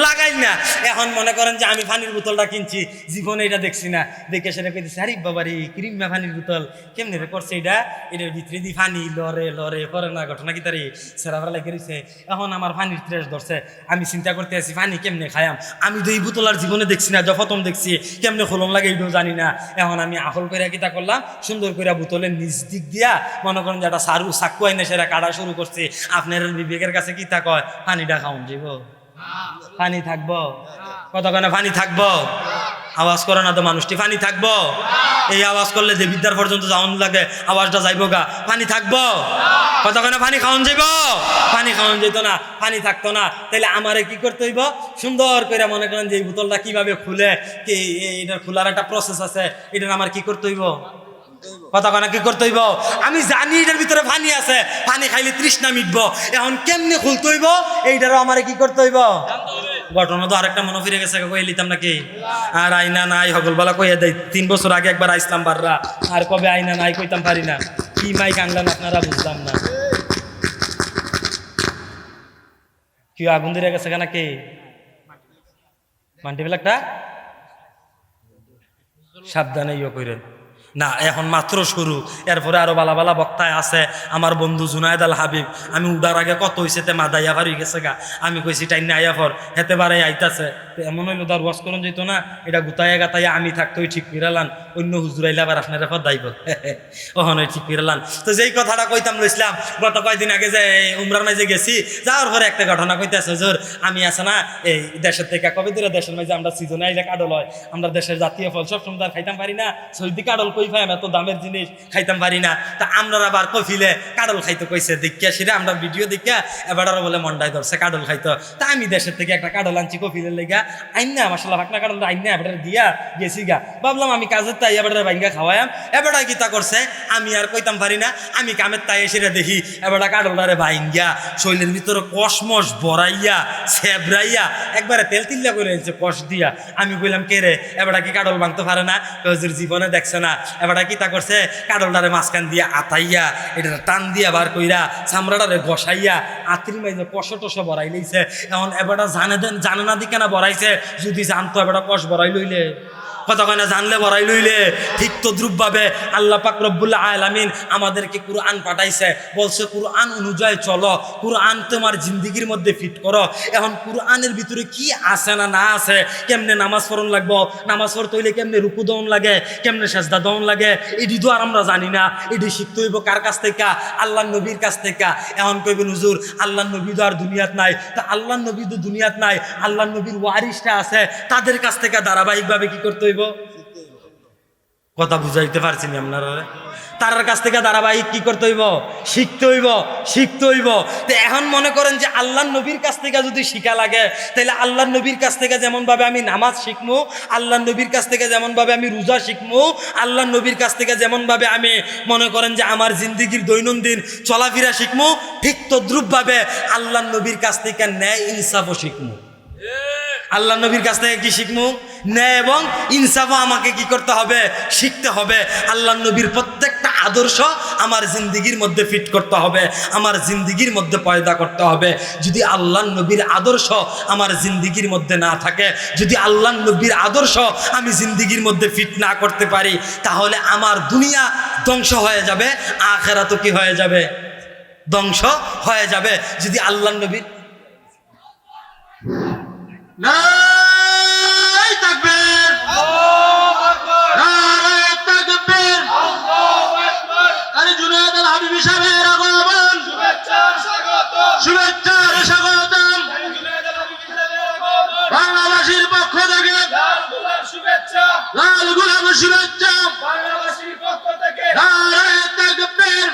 Speaker 1: লাগাইল না। এখন মনে করেন যে আমি পানির বোতলটা কিনছি, জীবনে এটা দেখছি না, দেখে সেটা কইতেছি আরে বাবারে ক্রিমা পানির বোতল কেমনে রে করছে এটা, এটার ভিতরে দি পানি লরে লরে করে না, ঘটনা কি তারি সেরাফারা লেগে রয়েছে। এখন আমার পানির ত্রেস ধরছে, আমি চিন্তা করতে আছি পানি কেমনে খায়াম। আমি তো এই বোতল আর জীবনে দেখছি না, প্রথম দেখছি, কেমনে খোলন লাগে এইটাও জানি না। এখন আমি আহল করে কিতা করলাম, সুন্দর করে বোতলের নিচ দিক দিয়া মনে করেন যে একটা সারু চাকু আইনে সেটা কাটা শুরু করছি। আপনার বিবেকের কাছে কিতা কয়, পানিটা খাওন যাব? পানি থাকবো? কতক্ষণে পানি থাকবো? আওয়াজ করে না তো মানুষটি, পানি থাকবো? এই আওয়াজ করলে দেবিদ্যার পর্যন্ত যাওয়ান লাগে, আওয়াজটা যাইব গা, পানি থাকবো? কতক্ষণে পানি খাওয়ান যাইব? পানি খাওয়ান যেত না, পানি থাকতো না। তাহলে আমারে কি করতে হইব? সুন্দর করে মনে করেন যে এই বোতলটা কিভাবে খুলে, কি এটার খোলার একটা প্রসেস আছে, এটার আমার কি করতে হইব? কতক্ষণে কি করতে হইব? আমি জানি এটার ভিতরে পানি আছে, পানি খাইলে তৃষ্ণা মিটবো, এখন কেমনে খুলতে হইব এইটারও আমারে কি করতে হইব? ঘটনা তো আরেকটা মনে ফিরে গেছে, কই লিতাম নাকি? আর আইনা নাই হগলবেলা কইয়া দেয়, 3 বছর আগে একবার আইসলাম বাররা, আর কবে আইনা নাই কইতাম পারি না। কি মাইক আনলেন আপনারা বুঝলাম না। কি আগুন ধরে গেছে কেন? কি মান্টি বেলাকটা সাবধানে ইয়ে করেন না, এখন মাত্র শুরু, এরপরে আরো বালা বালা বক্তায় আছে। আমার বন্ধু জুনায়েদ আল হাবিব, আমি উড়ার আগে কত হয়েছে তে মাদাইয়া ভার হয়ে গেছে গা, আমি কইছি টাইনে আইয়া ফর হেতে বারে আইতাছে। এমন হইলো তার ওয়াশ করন যেত না, এটা গুতাইয়া গাতাইয়া আমি থাকতো ঠিক ফিরালান, অন্য হুজুরাইলে আবার আপনার এরপর দাইব ওখানে ঠিক ফিরালান। তো যেই কথাটা কইতাম লইছিলাম, গত কয়েকদিন আগে যে উমরার মাঝে গেছি, যাওয়ার পরে একটা ঘটনা কইতেছে, হুজুর আমি আছে না এই দেশের থেকে, কবে ধরে দেশের মাঝে আমরা সিজনে আইলে কাডল হয়, আমরা দেশের জাতীয় ফল সব সময় খাইতাম পারি না, সৌদি কাডল কই পাই, এত দামের জিনিস খাইতাম পারি না। তা আমরা আবার কফিলে কাডল খাইতে কইছে, দেখিয়া সেটা আমরা ভিডিও দেখিয়া এবার বলে মন্ডায় ধরছে কাডল খাইতো। তা আমি দেশের থেকে একটা কাডল আনছি কফিলের লেগা, আইন না মাসাল্লাহ ভাকনা কাডল আইন না এবার দিয়া গেছি গা, ভাবলাম আমি কাজের তাই এবার ভাঙ্গা খাওয়াইম। এবার গীতা করছে, আমি আর কইতাম পারি না, আমি কামের তাই এসে দেখি এবার কাডলটারে ভাঙ্গা শৈলের ভিতরে কসমস বড়াইয়া ছেবরাইয়া একবারে তেল তিল্লা করে এনেছে কষ দিয়া। আমি কইলাম কে রে, এবার কি কাডল ভাঙতে পারে না? হুজুর জীবনে দেখছে না। এবার কি তা করছে, কাডলটারে মাঝখান দিয়া আতাইয়া এটা টান দিয়া বার কইরা চামড়াটারে বসাইয়া আত্রির মাইজে কষ টস বড়াই লইছে। এখন এবারটা জানে না দিকে না বড়াইছে, যদি জানতো এবারটা কষ বড়াই লইলে, কতক্ষণে জানলে বড়াই লইলে। ঠিক তদ্রুপভাবে আল্লাহ পাক রব্বুল আলামিন আমাদেরকে কুরআন পাঠাইছে, বলছে কুরআন অনুযায়ী চলো, কুরআন তোমার জিন্দিগির মধ্যে ফিট করো। এখন কুরআনের ভিতরে কি আছে না না আছে, কেমনে নামাজ পড়ন লাগবো, নামাজ পড়তে হইলে কেমনে রুকু দন লাগে, কেমনে সেজদা দন লাগে, এটি তো আর আমরা জানি না। এটি শিখতে হইব কার কাছ থেকে? আল্লাহ নবীর কাছ থেকে। এখন কইবেন হুজুর আল্লাহ নবী তো আর দুনিয়াত নাই, তা আল্লাহ নবী তো দুনিয়াত নাই, আল্লাহ নবীর ওয়ারিসটা আছে, তাদের কাছ থেকে ধারাবাহিকভাবে কি করতে হইব? কথা বুঝাইতে পারছি না আপনারা? তার কাছ থেকে ধারাবাহিক কি করতে হইব? শিখতে হইব, শিখতে হইব। তো এখন মনে করেন যে আল্লাহ নবীর কাছ থেকে যদি শিখা লাগে, তাহলে আল্লাহ নবীর কাছ থেকে যেমনভাবে আমি নামাজ শিখবো, আল্লাহ নবীর কাছ থেকে যেমনভাবে আমি রোজা শিখবো, আল্লাহ নবীর কাছ থেকে যেমনভাবে আমি মনে করেন যে আমার জিন্দিগির দৈনন্দিন চলাফেরা শিখবো, ঠিক তদ্রুপভাবে আল্লাহ নবীর কাছ থেকে ন্যায় ইনসাফও শিখবো। আল্লাহ নবীর কাছ থেকে কি শিখবো? ন্যায় এবং ইনসাফও আমাকে কি করতে হবে? শিখতে হবে। আল্লাহ নবীর প্রত্যেকটা আদর্শ আমার জিন্দিগির মধ্যে ফিট করতে হবে, আমার জিন্দিগির মধ্যে পয়দা করতে হবে। যদি আল্লাহ নবীর আদর্শ আমার জিন্দিগির মধ্যে না থাকে, যদি আল্লাহ নবীর আদর্শ আমি জিন্দিগির মধ্যে ফিট না করতে পারি, তাহলে আমার দুনিয়া ধ্বংস হয়ে যাবে, আখিরাতও কি হয়ে যাবে? ধ্বংস হয়ে যাবে। যদি আল্লাহ নবীর
Speaker 3: নারায়ে তাকবীর, নারায়ে তাকবীর, আল্লাহু আকবার। আরে জুনায়েদ আল হাবিবি সাহেবের আগমন, শুভেচ্ছার স্বাগতম। বাংলাদেশের পক্ষ থেকে লাল গোলাপ শুভেচ্ছা, নারায়ে তাকবীর,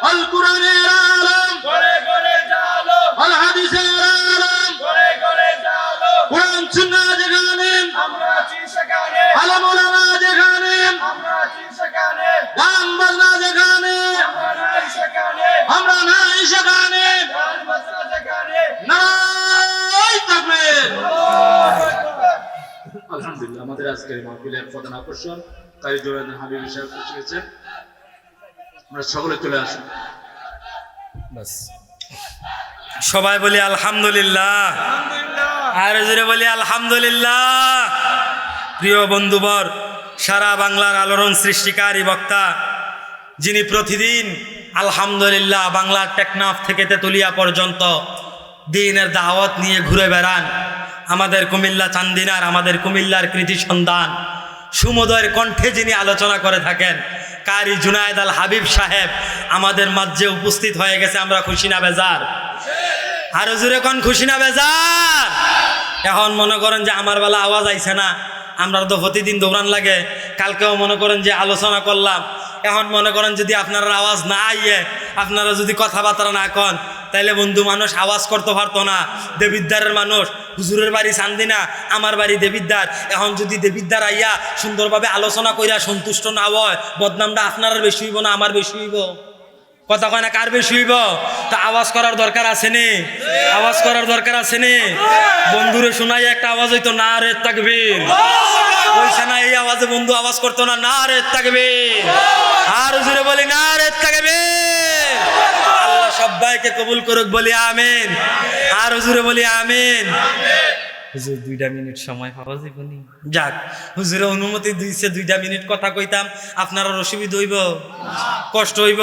Speaker 3: আল কোরআনের আলম, আল হাদিসের আলম, কোরআন সুন্নাহ যেখানে, আলেম ওলামা যেখানে, গান বাজনা যেখানে, আমরা নাই সেখানে। নারায়ে তাকবীর।
Speaker 4: আলহামদুলিল্লাহ, আমাদের আজকের মাহফিলের প্রধান আকর্ষণ কারি জুনায়েদ আল হাবিবি সাহেব এসেছেন। আমরা সকলে চলে আসুন।
Speaker 1: বাস সবাই বলি আলহামদুলিল্লাহ, আর জোরে বলি আলহামদুলিল্লাহ। প্রিয় বন্ধুবর, সারা বাংলার আলোড়ন সৃষ্টিকারী বক্তা, যিনি প্রতিদিন আলহামদুলিল্লাহ বাংলার টেকনাফ থেকে তেতুলিয়া পর্যন্ত দ্বীনের দাওয়াত নিয়ে ঘুরে বেড়ান, আমাদের কুমিল্লা চান্দিনার, আমাদের কুমিল্লার কৃতি সন্ধান, সুমধুর কণ্ঠে যিনি আলোচনা করে থাকেন, কারি জুনায়েদ আল হাবিব সাহেব আমাদের মাঝে উপস্থিত হয়ে গেছে। আমরা খুশি না বেজার? আরো জোরে কোন খুশি না বেজার? এখন মনে করেন যে আমার বেলা আওয়াজ আইছে না, আমরা তো প্রতিদিন দৌড়ান লাগে, কালকেও মনে করেন যে আলোচনা করলাম, এখন মনে করেন যদি আপনারা আওয়াজ না আইয়ে, আপনারা যদি কথাবার্তা না কন, তাইলে বন্ধু মানুষ আওয়াজ করতে পারতো না। দেবিদ্দারের মানুষ, হুজুরের বাড়ি চান্দিনা, আমার বাড়ি দেবিদ্দার, এখন যদি দেবিদ্দার আইয়া সুন্দরভাবে আলোচনা কইরা সন্তুষ্ট না হয়, বদনামটা আপনার বেশি হইব না আমার বেশি হইব? কথা কয় না, কার বেশি হইব? তা আওয়াজ করার দরকার আছে নি? আওয়াজ করার দরকার আছে নি? বন্ধুরে শোনাই একটা আওয়াজ হইতো, না রে তাকবীর। ওইসা না এই আওয়াজে বন্ধু আওয়াজ করতো না, না রে তাকবীর। আর হুজুরে বলি না রে তাকবীর। আল্লাহ সবাইকে কবুল করুক, বলি আমিন। আর হুজুরে বলি আমিন। হুজুর 2 মিনিট সময় পাওয়া যাবে নি? যাক, হুজুরে অনুমতি দিয়েছে 2 মিনিট কথা কইতাম, আপনার অসুবিধা হইব? কষ্ট হইব?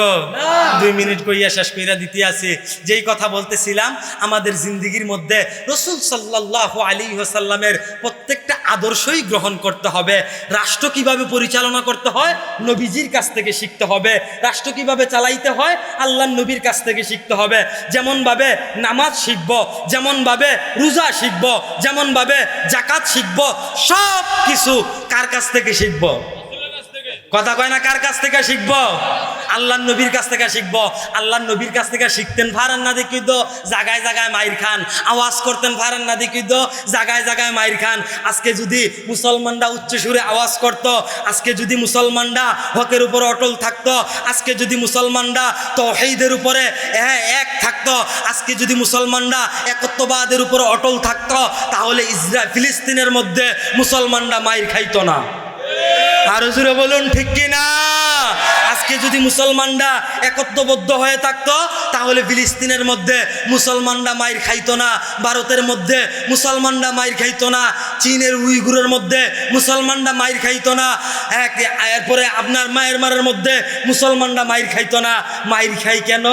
Speaker 1: 2 মিনিট কইয়া শেষ কইরা দিতে আছে। যেই কথা বলতেছিলাম, আমাদের জিন্দিগির মধ্যে রাসূল সাল্লাল্লাহু আলাইহি ওয়াসাল্লামের প্রত্যেকটা আদর্শই গ্রহণ করতে হবে। রাষ্ট্র কিভাবে পরিচালনা করতে হয় নবীজির কাছ থেকে শিখতে হবে। রাষ্ট্র কিভাবে চালাইতে হয় আল্লাহর নবীর কাছ থেকে শিখতে হবে। যেমনভাবে নামাজ শিখব, যেমনভাবে রোজা শিখব, যেমনভাবে যাকাত শিখব, সব কিছু কার কাছ থেকে শিখব? কথা কয় না, কার কাছ থেকে শিখব? আল্লাহর নবীর কাছ থেকে শিখব। আল্লাহর নবীর কাছ থেকে শিখতেন পারেন না দেখি তো জায়গায় জায়গায় মাইর খান, আওয়াজ করতেন পারেন না দেখি তো জায়গায় জায়গায় মাইর খান। আজকে যদি মুসলমানরা উচ্চ সুরে আওয়াজ করত, আজকে যদি মুসলমানরা হকের উপর অটল থাকতো, আজকে যদি মুসলমানরা তাওহীদের উপরে এক থাকতো, আজকে যদি মুসলমানরা একত্ববাদের উপর অটল থাকতো, তাহলে ফিলিস্তিনের মধ্যে মুসলমানরা মাইর খাইতো না। আরো জোরে বলুন ঠিক কি না? আজকে যদি মুসলমানরা একত্ববদ্ধ হয়ে থাকতো, তাহলে ফিলিস্তিনের মধ্যে মুসলমানরা মাইর খাইতো না, ভারতের মধ্যে মুসলমানরা মাইর খাইতো না, চীনের উইগুরের মধ্যে মুসলমানরা মাইর খাইতো না, এরপরে আপনার মায়ের মধ্যে মুসলমানরা মাইর খাইতো না। মাইর খাই কেন?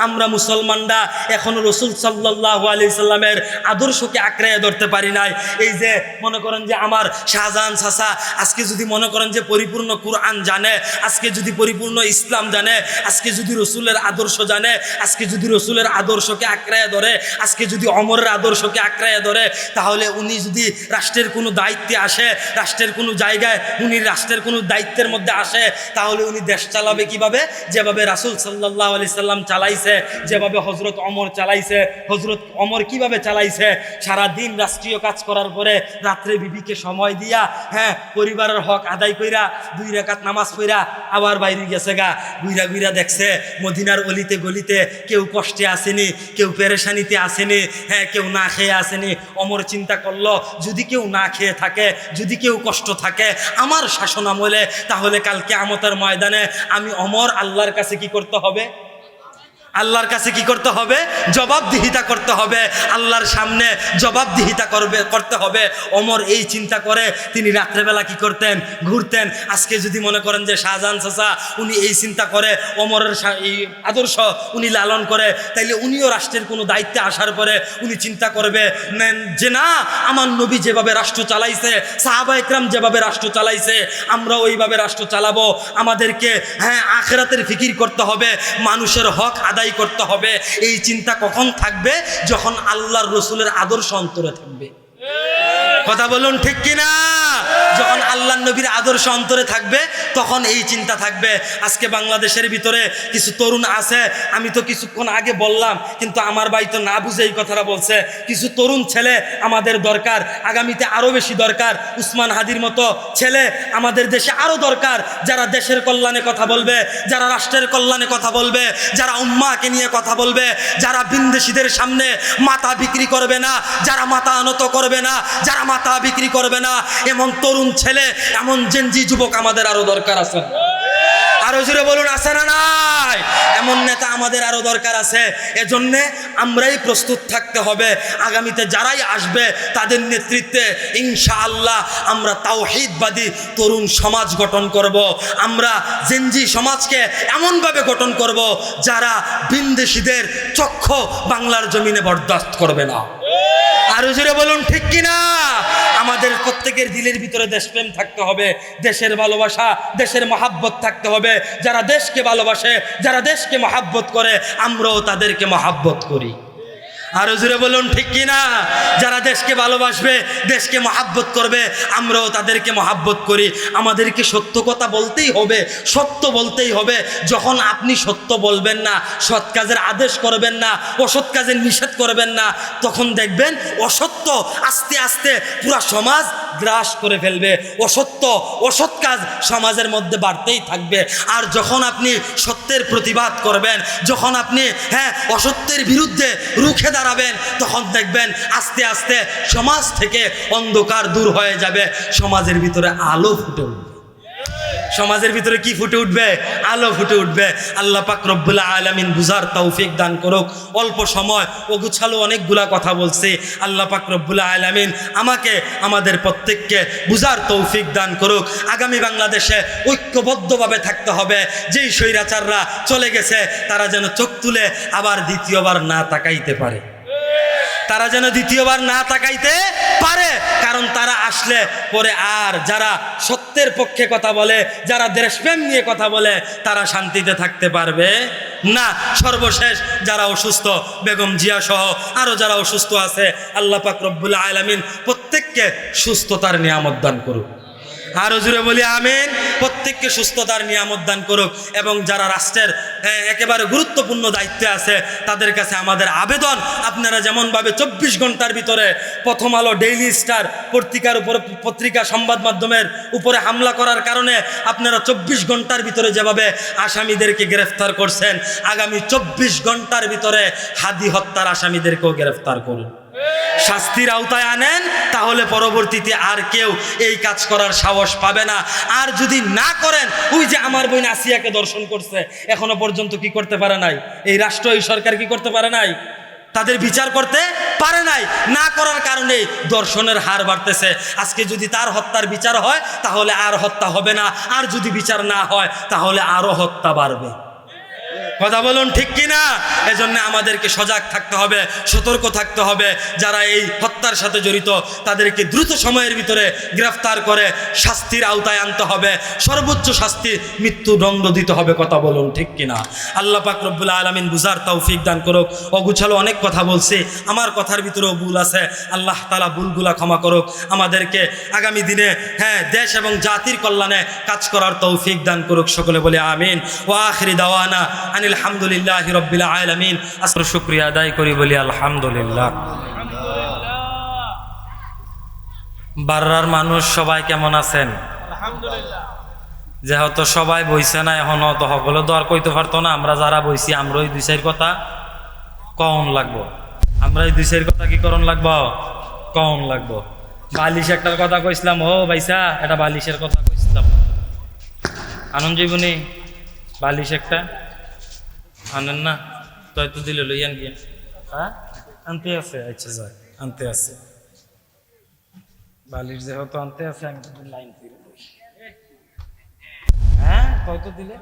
Speaker 1: আমরা মুসলমানরা এখনো রাসূল সাল্লাল্লাহু আলাইহি সাল্লামের আদর্শকে আঁকড়াইয়া ধরতে পারি নাই। এই যে মনে করেন যে আমার শাহজাহান চাচা আজকে যদি মনে করেন যে পরিপূর্ণ কুরআন জানে, আজকে যদি পরিপূর্ণ ইসলাম জানে, আজকে যদি রসুলের আদর্শ জানে, আজকে যদি রসুলের আদর্শকে আঁকড়াইয়া ধরে, আজকে যদি অমরের আদর্শকে আঁকড়াইয়া ধরে, তাহলে উনি যদি রাষ্ট্রের কোনো দায়িত্বে আসে, রাষ্ট্রের কোনো জায়গায় উনি রাষ্ট্রের কোনো দায়িত্বের মধ্যে আসে, তাহলে উনি দেশ চালাবে কিভাবে? যেভাবে রাসূল সাল্লাল্লাহু আলাইহি সাল্লাম চালাইছে, যেভাবে হযরত ওমর চালাইছে। হযরত ওমর কিভাবে চালাইছে? সারা দিন রাষ্ট্রীয় কাজ করার পরে রাত্রে বিবিকে সময় দিয়া, পরিবারের হক আদায় কইরা 2 রাকাত নামাজ পড়া আবার বাইরে গেছে গা, ঘুরা ঘুরা দেখছে মদিনার অলিতে গলিতে কেউ কষ্টে আসেনি, কেউ পেরেশানিতে আসেনি, কেউ না খেয়ে আসেনি। ওমর চিন্তা করলো, যদি কেউ না খেয়ে থাকে, যদি কেউ কষ্ট থাকে আমার শাসন আমলে, তাহলে কাল কিয়ামতের ময়দানে আমি ওমর আল্লাহর কাছে কি করতে হবে? আল্লাহর কাছে কি করতে হবে? জবাবদিহিতা করতে হবে, আল্লাহর সামনে জবাবদিহিতা করতে হবে। ওমর এই চিন্তা করে তিনি রাত্রেবেলা কি করতেন? ঘুরতেন। আজকে যদি মনে করেন যে শাহজাহান চাচা উনি এই চিন্তা করে, ওমরের এই আদর্শ উনি লালন করে, তাইলে উনিও রাষ্ট্রের কোনো দায়িত্বে আসার পরে উনি চিন্তা করবে যে না, আমার নবী যেভাবে রাষ্ট্র চালাইছে, সাহাবা ইকরাম যেভাবে রাষ্ট্র চালাইছে, আমরা ওইভাবে রাষ্ট্র চালাবো। আমাদেরকে আখিরাতের ফিকির করতে হবে, মানুষের হক আদায় করতে হবে। এই চিন্তা কখন থাকবে? যখন আল্লাহর রসুলের আদর্শ অন্তরে থাকবে। কথা বলুন ঠিক কিনা? যখন আল্লাহর নবীর আদর্শ অন্তরে থাকবে, তখন এই চিন্তা থাকবে। আজকে বাংলাদেশের ভিতরে কিছু তরুণ আছে, আমি তো কিছুক্ষণ আগে বললাম, কিন্তু আমার ভাই তো না বুঝে এই কথাটা বলছে। কিছু তরুণ ছেলে আমাদের দরকার, আগামীতে আরো বেশি দরকার। উসমান হাদির মতো ছেলে আমাদের দেশে আরো দরকার, যারা দেশের কল্যাণে কথা বলবে, যারা রাষ্ট্রের কল্যাণে কথা বলবে, যারা উম্মাকে নিয়ে কথা বলবে, যারা বিন্দেশীদের সামনে মাথা বিক্রি করবে না, যারা মাথা আনত করবে না, যারা মাথা বিক্রি করবে না, এমন তরুণ ছেলে, এমন জেনজি যুবক আমাদের আরো দরকার আছে। আরো জোরে বলুন, আছে না নাই? এমন নেতা আমাদের আরো দরকার আছে। এজন্যে আমরাই প্রস্তুত থাকতে হবে। আগামীতে যারাই আসবে তাদের নেতৃত্বে ইনশাআল্লাহ আমরা তাওহীদবাদী তরুণ সমাজ গঠন করব। আমরা জেনজি সমাজকে এমনভাবে গঠন করব যারা বিন্দেশীদের চক্ষু বাংলার জমিনে বরদাস্ত করবে না। আরো জোরে বলুন ঠিক কিনা? আমাদের প্রত্যেকের দিলের ভিতরে দেশপ্রেম থাকতে হবে, দেশের ভালোবাসা, দেশের মহাব্বত থাকতে হবে। যারা দেশকে ভালোবাসে, যারা দেশকে মহাব্বত করে, আমরাও তাদেরকে মহাব্বত করি। আরো জোরে বলুন ঠিক কিনা? যারা দেশকে ভালোবাসবে, দেশকে মহাব্বত করবে, আমরাও তাদেরকে মহাব্বত করি। আমাদেরকে সত্য কথা বলতেই হবে, সত্য বলতেই হবে। যখন আপনি সত্য বলবেন না, সৎ কাজের আদেশ করবেন না, অসৎ কাজের নিষেধ করবেন না, তখন দেখবেন অসত্য আস্তে আস্তে পুরা সমাজ গ্রাস করে ফেলবে। অসৎ কাজ সমাজের মধ্যে বাড়তেই থাকবে। আর যখন আপনি সত্যের প্রতিবাদ করবেন, যখন আপনি অসত্যের বিরুদ্ধে রুখে দাঁড়াবেন, তখন দেখবেন আস্তে আস্তে সমাজ থেকে অন্ধকার দূর হয়ে যাবে, সমাজের ভিতরে আলো ফুটে উঠবে। সমাজের ভিতরে কি ফুটে উঠবে? আলো ফুটে উঠবে। আল্লাহ পাক রব্বুল আলামিন বুঝার তৌফিক দান করুক। অল্প সময় ওগুছালো অনেকগুলা কথা বলছি। আল্লাহ পাক রব্বুল আলামিন আমাকে, আমাদের প্রত্যেককে বুঝার তৌফিক দান করুক। আগামী বাংলাদেশে ঐক্যবদ্ধভাবে থাকতে হবে। যেই স্বৈরাচাররা চলে গেছে, তারা যেন চোখ তুলে আবার দ্বিতীয়বার না তাকাইতে পারে, তারা যেন দ্বিতীয়বার না তাকাইতে পারে। কারণ তারা আসলে পরে আর যারা সত্যের পক্ষে কথা বলে, যারা দেশপ্রেম নিয়ে কথা বলে, তারা শান্তিতে থাকতে পারবে না। সর্বশেষ যারা অসুস্থ, বেগম জিয়া সহ আরও যারা অসুস্থ আছে, আল্লাহ পাক রব্বুল আলামিন প্রত্যেককে সুস্থতার নিয়ামত দান করুক। আরো জুড়ে বলি আমিন। প্রত্যেককে সুস্থতার নিয়ামত দান করুক। এবং যারা রাষ্ট্রের একেবারে গুরুত্বপূর্ণ দায়িত্বে আছে, তাদের কাছে আমাদের আবেদন, আপনারা যেমনভাবে 24 ঘন্টার ভিতরে প্রথম আলো, ডেইলি স্টার পত্রিকার উপরে, পত্রিকা সংবাদ মাধ্যমের উপরে হামলা করার কারণে আপনারা 24 ঘন্টার ভিতরে যেভাবে আসামিদেরকে গ্রেফতার করছেন, আগামী 24 ঘন্টার ভিতরে হাদি হত্যার আসামিদেরকেও গ্রেফতার করুন, শাস্তির আওতায় আনেন। তাহলে পরবর্তীতে আর কেউ এই কাজ করার সাহস পাবে না। আর যদি না করেন, ওই যে আমার বোন আসিয়াকে দর্শন করছে, এখনো পর্যন্ত কি করতে পারে নাই? এই রাষ্ট্র, এই সরকার কি করতে পারে নাই? তাদের বিচার করতে পারে নাই। না করার কারণে দর্শনের হার বাড়তেছে। আজকে যদি তার হত্যার বিচার হয়, তাহলে আর হত্যা হবে না। আর যদি বিচার না হয়, তাহলে আরো হত্যা বাড়বে। কথা বলুন ঠিক কিনা? এজন্য আমাদেরকে সজাগ থাকতে হবে, সতর্ক থাকতে হবে। যারা এই হত্যার সাথে জড়িত, তাদেরকে দ্রুত সময়ের ভিতরে গ্রেফতার করে শাস্তির আওতায় আনতে হবে। সর্বোচ্চ শাস্তি, মৃত্যুদণ্ড দিতে হবে। কথা বলুন ঠিক কিনা? আল্লাহ পাক রব্বুল আলামিন বুঝার তৌফিক দান করুক। অগুছালো অনেক কথা বলছি, আমার কথার ভিতরেও ভুল আছে। আল্লাহ তাআলা ভুলগুলা ক্ষমা করুক। আমাদেরকে আগামী দিনে দেশ এবং জাতির কল্যাণে কাজ করার তৌফিক দান করুক। সকলে বলে আমিন। ওয়া আখিরি দাওয়ানা আলহামদুলিল্লাহি রাব্বিল আলামিন। আসর শুকরিয়া আদায় করি, বলি আলহামদুলিল্লাহ। বাররার মানুষ সবাই কেমন আছেন?
Speaker 5: আলহামদুলিল্লাহ।
Speaker 1: যেহেতু সবাই বইছে না, এখনো তো সকলে তো আর কইতে পারতো না। আমরা যারা বইছি, আমরা ওই 2-4 কথা কন লাগবো। আমরা এই 2-4 কথা কি করণ লাগবো? কন লাগবো। বালিশ একটার কথা কইছিলাম, ও ভাইসা, এটা বালিশের কথা কইছিলাম। আনন্দ জীবনী বালিশ একটা আনেন না, তো দিলে লইয়ান গিয়ে। হ্যাঁ, আনতে আছে। আচ্ছা যাক, আনতে আছে। বালিশ যেহেতু আনতে আছে, আমি তো লাইন ফিরে বই। হ্যাঁ, কয়তো দিলে?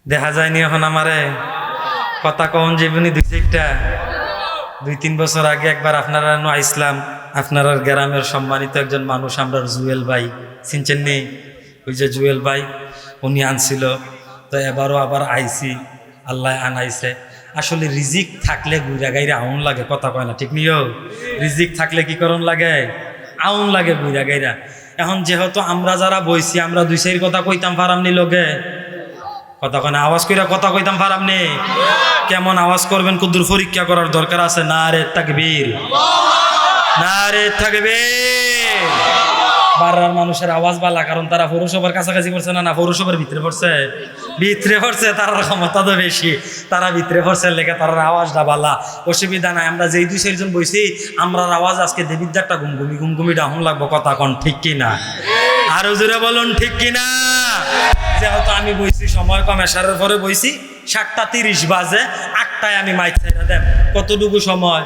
Speaker 1: দেখা যায়নি এখন আমারে কথা কন জীবনী 2-4টা। 2-3 বছর আগে একবার আপনারা আইসলাম, আপনার গ্রামের সম্মানিত একজন মানুষ, আমরা জুয়েল ভাই, চিনছেন নি? ওই যে জুয়েল ভাই, উনি আনছিল। তো এবারও আবার আইছি, আল্লাহ আনাইছে। আসলে রিজিক থাকলে গুইরা গাইরা আউন লাগে, কথা কয় না, ঠিক নিও? রিজিক থাকলে কি করণ লাগে? আউন লাগে গুইরা গাইরা। এখন যেহেতু আমরা যারা বইছি, আমরা 2-4 কথা কইতাম পারামনি লগে, কথা কয় না, আওয়াজ কইরা কথা কইতাম পারামনি। কেমন আওয়াজ করবেন কুদ্দুর পরীক্ষা করার দরকার আছে। নারে তাকবীর, নারে তাকবীর। বাররার মানুষের আওয়াজ বালা, কারণ তারা পৌরসভার কাছাকাছি পড়ছে না, না পৌরসভার ভিতরে পড়ছে, ভিতরে পড়ছে। তার ক্ষমতা তো বেশি, তারা ভিতরে পড়ছে লেগে তার আওয়াজটা বালা। অসুবিধা নাই। আমরা যেই 2-4 জন বইছি, আমরার আওয়াজ আজকে দেবিদ্যারটা ঘুমঘুমি ডাহুন লাগবো। কথা কন ঠিক কিনা? আরো জোরে বলুন ঠিক কিনা? যেহেতু আমি বইছি সময় কম, এশারের পরে বইছি, 7:30 বাজে, 8টায় আমি মাইক ছেড়ে দেন। কতটুকু সময়?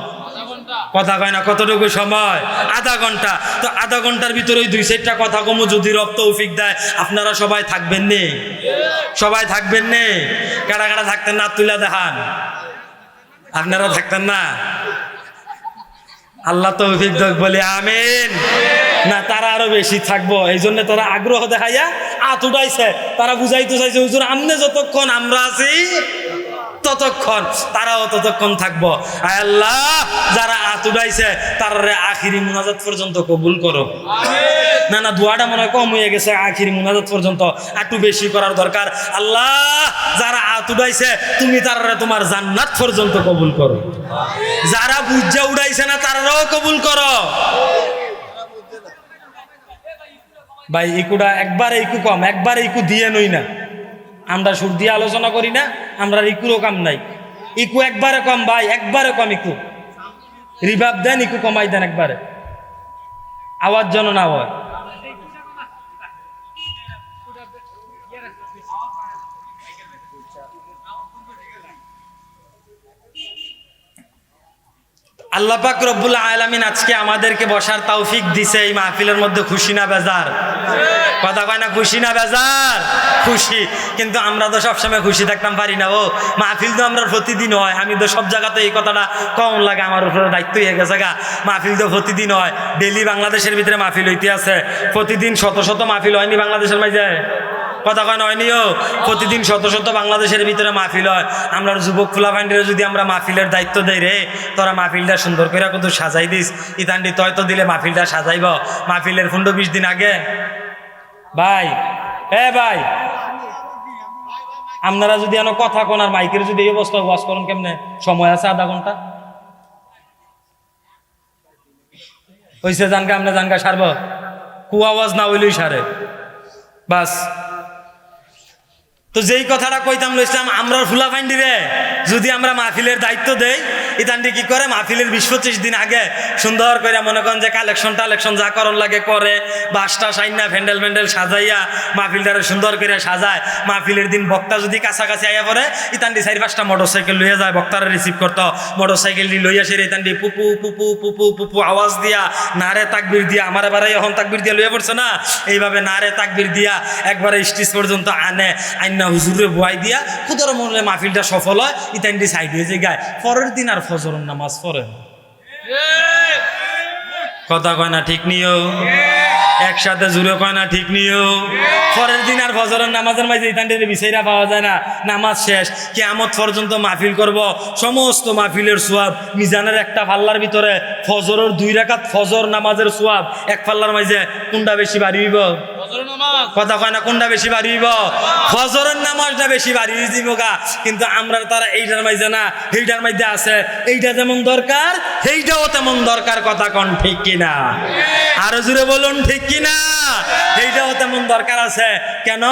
Speaker 1: কথা কয় না, কতটুকু সময়? আধা ঘন্টা। তো আধা ঘন্টার ভিতরে ওই 2-4টা কথা কমু যদি রব তৌফিক দেয়। আপনারা সবাই থাকবেন নে? সবাই থাকবেন নে? কারা কারা থাকতেন না তুলা দেখান? আপনারা থাকতেন না? আল্লাহ তৌফিক দেখ, বলি আমিন। না, তারা আরো বেশি থাকবো, এই জন্য তারা আগ্রহ দেখাইয়া হাত উঠাইছে তারা বুঝাইতে চাইছে হুজুর আমনে যতক্ষণ আমরা আছি ততক্ষণ তারাও ততক্ষণ থাকবো। আয় আল্লাহ, যারা হাত উঠাইছে তারা আখিরি মুনাজাত পর্যন্ত কবুল করো। না না, দোয়াটা মনে হয় কম হয়ে গেছে, আখিরি মুনাজাত পর্যন্ত একটু বেশি করার দরকার। আল্লাহ, যারা হাত উঠাইছে তুমি তারা তোমার জান্নাত পর্যন্ত কবুল করো। যারা বুঝা উঠাইছে না তারাও কবুল করো। ভাই ইকুটা একবার ইকু কম, একবার ইকু দিয়ে নই না, আমরা সুর দিয়ে আলোচনা করি না, আমরা ইকুরও কাম নাই। ইকু একবারে কম ভাই, একবারে কম ইকু। রিভাব দেন, ইকু কমাই দেন একবারে, আওয়াজ যেন না হয়। আল্লাহ পাক রব্বুল আলামিন আজকে আমাদেরকে বসার তৌফিক দিছে। এই মাহফিলের মধ্যে খুশি না বেজার? কথা কয় না, খুশি না বেজার? খুশি। কিন্তু আমরা তো সবসময় খুশি থাকতাম পারি না। ও মাহফিল তো আমরা প্রতিদিন হয়, আমি তো সব জায়গাতে এই কথাটা কম লাগে, আমার উপরে দায়িত্ব হয়ে গেছে গা। মাহফিল তো প্রতিদিন হয়, ডেলি বাংলাদেশের ভিতরে মাহফিল হইতে আছে। প্রতিদিন শত শত মাহফিল হয়নি বাংলাদেশের মাঝে? কথা কয় নয়নিও? প্রতিদিন শত শত বাংলাদেশের ভিতরে মাহফিল হয়। আমরা যুবক ফুলাফান্ডিরে যদি আমরা মাহফিলের দায়িত্ব দেই, রে তোরা মাহফিলটা সুন্দর করে কত সাজাই দিস, ইতান্ডি তয় তো দিলে মাহফিলটা সাজাইব। মাহফিলের 15-20 দিন আগে ভাই, ভাই আপনারা যদি এনো কথা কোন আর মাইকের যদি এই অবস্থা ওয়াজ করেন কেমনে? সময় আছে আধা ঘন্টা হয়েছে, জানকা আমরা জানকা সারব, কু আওয়াজ না হইলেই সারে বাস। তো যেই কথাটা কইতাম লইছিলাম, আমরা ফুলাফান্ডি রে যদি আমরা মাহফিলের দায়িত্ব দেই, ইতান্ডি কি করে মাহফিলের 20-25 দিন আগে সুন্দর করে মনে করেন যে কালেকশন যা করণ লাগে করে, বাসটা সাইনা প্যান্ডেল সাজাইয়া মাহফিলটারে সুন্দর করে সাজায়। মাহফিলের দিন বক্তা যদি কাছাকাছি আইয়া পড়ে, ইতান্ডি 4-5টা মোটরসাইকেল লইয়া যায় বক্তারা রিসিভ করতো। মোটরসাইকেল লইয়া সেরে ইতান্ডি পুপু পুপু পুপু পুপু আওয়াজ দিয়া, নারে তাকবির দিয়া, আমার এবারে এখন তাকবির দিয়া লইয়া পড়ছে না, এইভাবে নারে তাকবির দিয়া একবারে স্টেজ পর্যন্ত আনে, আইনা হুজুরে বয়াই দিয়া খুদর মনে মাহফিলটা সফল হয়। ইতান্ডি সাইড হয়ে যে গায়, পরের দিন আর ফজরের নামাজ পড়ে। কথা কয় না ঠিক নিও? একসাথে জুড়ে কয় না ঠিক নিও? পরের দিন আর ফজরের নামাজের মাঝে ইতান্ডির বিচাইরা পাওয়া যায় না, নামাজ শেষ। কিয়ামত পর্যন্ত মাহফিল করব, সমস্ত মাহফিলের সোয়াব মিজানের একটা পাল্লার ভিতরে। ফজরের 2 রাকাত ফজর নামাজের সোয়াব এক পাল্লার মাঝে কোনটা বেশি বাড়ি হইব? কথা কয় না, কোনটা বেশি বাড়ি হইব? ফজরের নামাজটা বেশি বাড়ি দিব গা। কিন্তু আমরা তারা এইটার মাঝে না, এইটার মধ্যে আছে, এইটা যেমন দরকার সেইটাও তেমন দরকার। কথা কন ঠিক কিনা? আরো জুড়ে বলুন ঠিক কিনা? এইটাও তেমন দরকার আছে। কেন?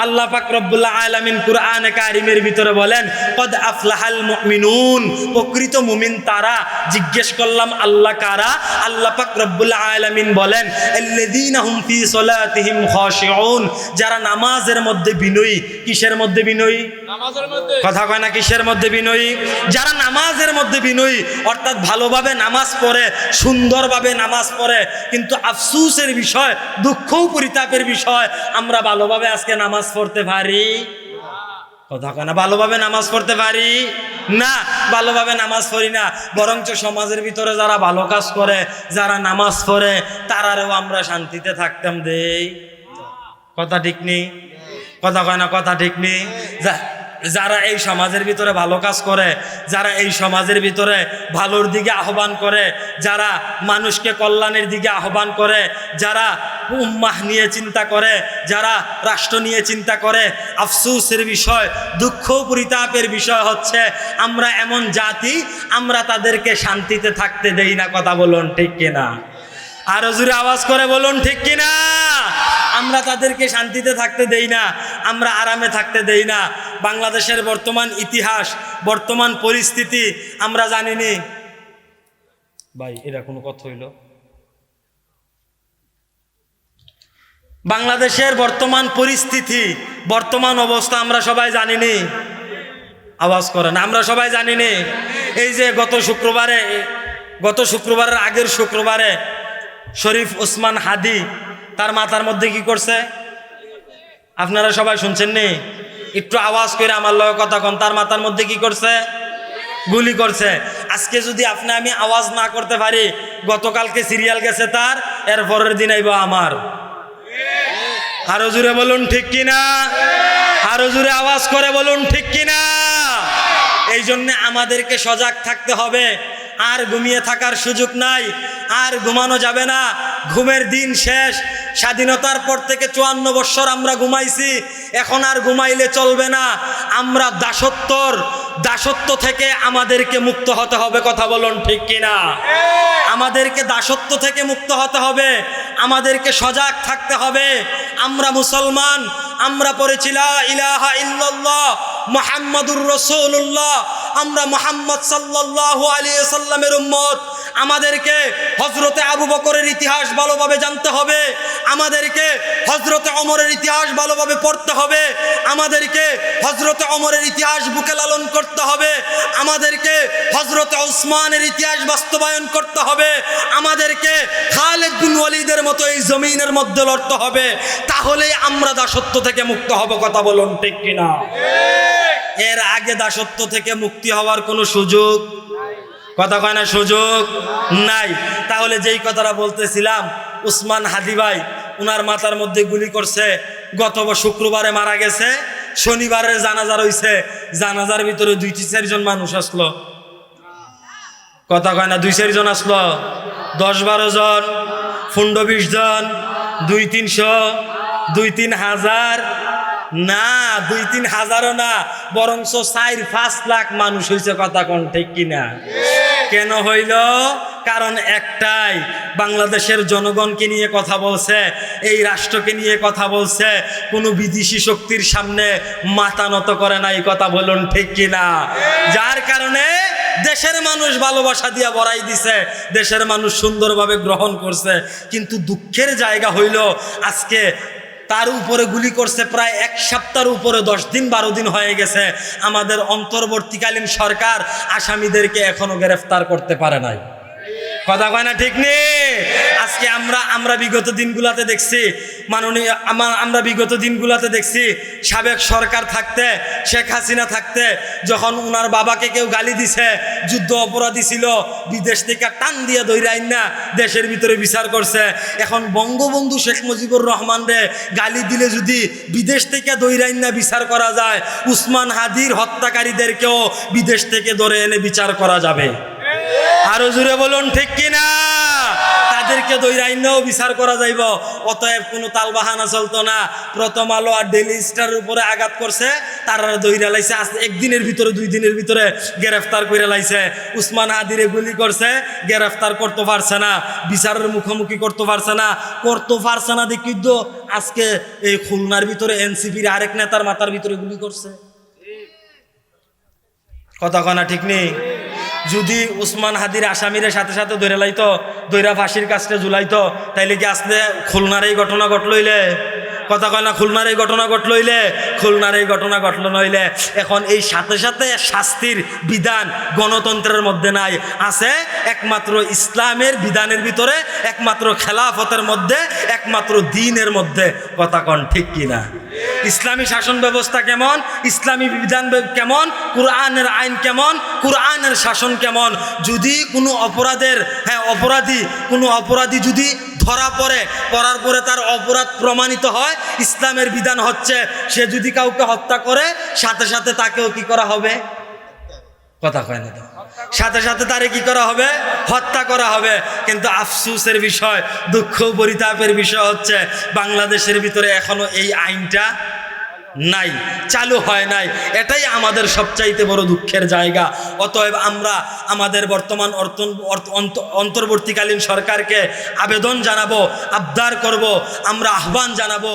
Speaker 1: আল্লাহ পাক রব্বুল আলামিন কুরআনে কারিমের ভিতরে বলেন, কদ আফলাহাল মুমিনুন, প্রকৃত মুমিন তারা। জিজ্ঞেস করলাম আল্লাহ কারা? আল্লাহ পাক রব্বুল আলামিন বলেন, আল্লাযীনা হুম ফি সলাতিহিম খাশিউন, যারা নামাজের মধ্যে বিনয়ী। কিসের মধ্যে বিনয়ী? নামাজের মধ্যে। কথা কয় না, কিসের মধ্যে বিনয়ী? যারা নামাজের মধ্যে বিনয়ী, অর্থাৎ ভালোভাবে নামাজ পড়ে, সুন্দরভাবে নামাজ পড়ে। কিন্তু আফসোসের বিষয়, দুঃখ পরিতাপের বিষয়, আমরা ভালোভাবে আজকে নামাজ পড়তে পারি? কথা কয় না, ভালোভাবে নামাজ পড়তে পারি না, ভালোভাবে নামাজ পড়ি না। বরঞ্চ সমাজের ভিতরে যারা ভালো কাজ করে, যারা নামাজ পড়ে, তারারেও আমরা শান্তিতে থাকতাম দেই। কথা ঠিক নেই? কথা কয় না, কথা ঠিক নেই? যারা এই সমাজের ভিতরে ভালো কাজ করে, যারা এই সমাজের ভিতরে ভালোর দিকে আহ্বান করে, যারা মানুষকে কল্যাণের দিকে আহ্বান করে, যারা উম্মাহ নিয়ে চিন্তা করে, যারা রাষ্ট্র নিয়ে চিন্তা করে, আফসোসের বিষয়, দুঃখ পরিতাপের বিষয় হচ্ছে আমরা এমন জাতি, আমরা তাদেরকে শান্তিতে থাকতে দেই না। কথা বলুন ঠিক কিনা? আরো জোরে আওয়াজ করে বলুন ঠিক কিনা? আমরা তাদেরকে শান্তিতে থাকতে দেই না, আমরা আরামে থাকতে দেই না। বাংলাদেশের বর্তমান ইতিহাস, বর্তমান পরিস্থিতি আমরা জানিনি ভাই। এটা কোনো কথা হইল? বাংলাদেশের বর্তমান পরিস্থিতি, বর্তমান অবস্থা আমরা সবাই জানিনি। আওয়াজ করেন, আমরা সবাই জানিনি। এই যে গত শুক্রবারের আগের শুক্রবারে শরীফ ওসমান হাদি তার মাথার মধ্যে কি করছে আপনারা সবাই শুনছেন নি? একটু আওয়াজ করে আমার লগে কথা কন। তার মাথার মধ্যে কি করছে? গুলি করছে। আজকে যদি আমি আওয়াজ না করতে পারি, গতকালকে সিরিয়াল গেছে তার, এর পরের দিন আইব আমার। আরো জোরে বলুন ঠিক কিনা, আরো জোরে আওয়াজ করে বলুন ঠিক কিনা। এই জন্য আমাদেরকে সজাগ থাকতে হবে। আর ঘুমিয়ে থাকার সুযোগ নাই, আর ঘুমানো যাবে না। ঘুমের দিন শেষ। স্বাধীনতার পর থেকে 54 বছর আমরা ঘুমাইছি, এখন আর ঘুমাইলে চলবে না। আমরা দাসত্ব থেকে আমাদেরকে মুক্ত হতে হবে। কথা বলুন ঠিক কিনা। আমাদেরকে দাসত্ব থেকে মুক্ত হতে হবে, আমাদেরকে সজাগ থাকতে হবে। আমরা মুসলমান, আমরা পড়েছি লা ইলাহা ইল্লাল্লাহ মুহাম্মাদুর রাসূলুল্লাহ। আমরা মুহাম্মদ সাল্লাল্লাহু আলাইহি সাল্লামের উম্মত। আমাদেরকে হযরতে আবু বকরের ইতিহাস ভালোভাবে জানতে হবে, আমাদেরকে হযরতে ওমরের ইতিহাস ভালোভাবে পড়তে হবে, আমাদেরকে হযরতে ওমরের ইতিহাস বুকে লালন করতে হবে, আমাদেরকে হযরতে উসমানের ইতিহাস বাস্তবায়ন করতে হবে, আমাদেরকে খালিদ বিন ওয়ালিদের মতো এই জমিনের মধ্যে লড়তে হবে। তাহলেই আমরা দাসত্ব থেকে মুক্ত হব। কথা বলুন ঠিক কিনা। এর আগে দাসত্ব থেকে মুক্তি হওয়ার কোনো সুযোগ, কথা কয় না, সুযোগ নাই। তাহলে যেই কথাটা বলতেছিলাম, উসমান হাদি ভাই, উনার মাথার মধ্যে গুলি করছে, গত শুক্রবারে মারা গেছে, শনিবারের জানাজা রইছে, জানাজার ভিতরে 2-4 জন মানুষ আসলো। কথা কয় না, 2-4 জন আসলো, 10-12 জন, 15-20 জন, 2-300, 2-3 হাজার না, 2-3 হাজারও না, বরঞ্চ 4-5 লাখ মানুষ হয়েছে। কথা কোন ঠিক কিনা। কেন হইল? কারণ একটাই, বাংলাদেশের জনগণকে নিয়ে কথা বলছে, এই রাষ্ট্রকে নিয়ে কথা বলছে, কোনো বিদেশি শক্তির সামনে মাথা নত করে নাই। কথা বলুন ঠিক কিনা। যার কারণে দেশের মানুষ ভালোবাসা দিয়া বড়াই দিছে, দেশের মানুষ সুন্দরভাবে গ্রহণ করছে। কিন্তু দুঃখের জায়গা হইল, আজকে তার উপরে গুলি করছে প্রায় 1 সপ্তাহের উপরে, 10 দিন 12 দিন হয়ে গেছে। আমাদের অন্তর্বর্তীকালীন সরকার আসামিদেরকে এখনো গ্রেফতার করতে পারে নাই। কথা কয় না ঠিক নেই। আজকে আমরা বিগত দিনগুলাতে দেখছি, আমরা বিগত দিনগুলাতে দেখছি, সাবেক সরকার থাকতে, শেখ হাসিনা থাকতে, যখন উনার বাবাকে কেউ গালি দিছে, যুদ্ধ অপরাধী ছিল, বিদেশ থেকে টান দিয়ে ধইরা আইনা দেশের ভিতরে বিচার করছে। এখন বঙ্গবন্ধু শেখ মুজিবুর রহমান রে গালি দিলে যদি বিদেশ থেকে ধইরা আইনা বিচার করা যায়, উসমান হাদির হত্যাকারীদেরকেও বিদেশ থেকে ধরে এনে বিচার করা যাবে। আরো জোরে বলুন ঠিক কিনা। তাদেরকে দৈরাইন্যও বিচার করা যাইব। অতএব কোনো তালবাহানা চলতো না। প্রথম আলো আর ডেইলি স্টারের উপরে আঘাত করছে, তারা দৈরা লাইছে, একদিনের ভিতরে 2 দিনের ভিতরে গ্রেফতার করে লাইছে। উসমান হাদিরে গুলি করছে, গ্রেফতার করতে পারছে না, বিচারের মুখোমুখি করতে পারছে না দেখি তো আজকে এই খুলনার ভিতরে এনসিপির আরেক নেতার মাথার ভিতরে গুলি করছে। কথা কয় না ঠিক নেই। যদি উসমান হাদির আসামির সাথে সাথে ধরে লাইতো, দৈরা ফাঁসির কাজটা ঝুলাইতো, তাইলে কি আসলে খুলনার এই ঘটনা ঘটলইলে? কথা কয় না, খুলনার এই ঘটনা ঘটলো নইলে। এখন এই সাথে সাথে শাস্তির বিধান গণতন্ত্রের মধ্যে নাই, আছে একমাত্র ইসলামের বিধানের ভিতরে, একমাত্র খেলাফতের মধ্যে, একমাত্র দ্বীনের মধ্যে। কথা কন ঠিক কিনা। ইসলামী শাসন ব্যবস্থা কেমন, ইসলামী বিধান কেমন, কুরআনের আইন কেমন, কুরআনের শাসন কেমন। যদি কোনো অপরাধী যদি ধরা পড়ার পরে তার অপরাধ প্রমাণিত হয়, ইসলামের বিধান হচ্ছে সে যদি কাউকে হত্যা করে, সাথে সাথে তাকেও কি করা হবে? কথা কয় না, সাথে সাথে তারে কি করা হবে? হত্যা করা হবে। কিন্তু আফসোসের বিষয়, দুঃখ পরিতাপের বিষয় হচ্ছে বাংলাদেশের ভিতরে এখনো এই আইনটা নাই, চালু হয় নাই। এটাই আমাদের সবচাইতে বড় দুঃখের জায়গা। অতএব আমরা আমাদের বর্তমান অন্তর্বর্তীকালীন সরকারকে আবেদন জানাবো, আবদার করব, আমরা আহ্বান জানাবো।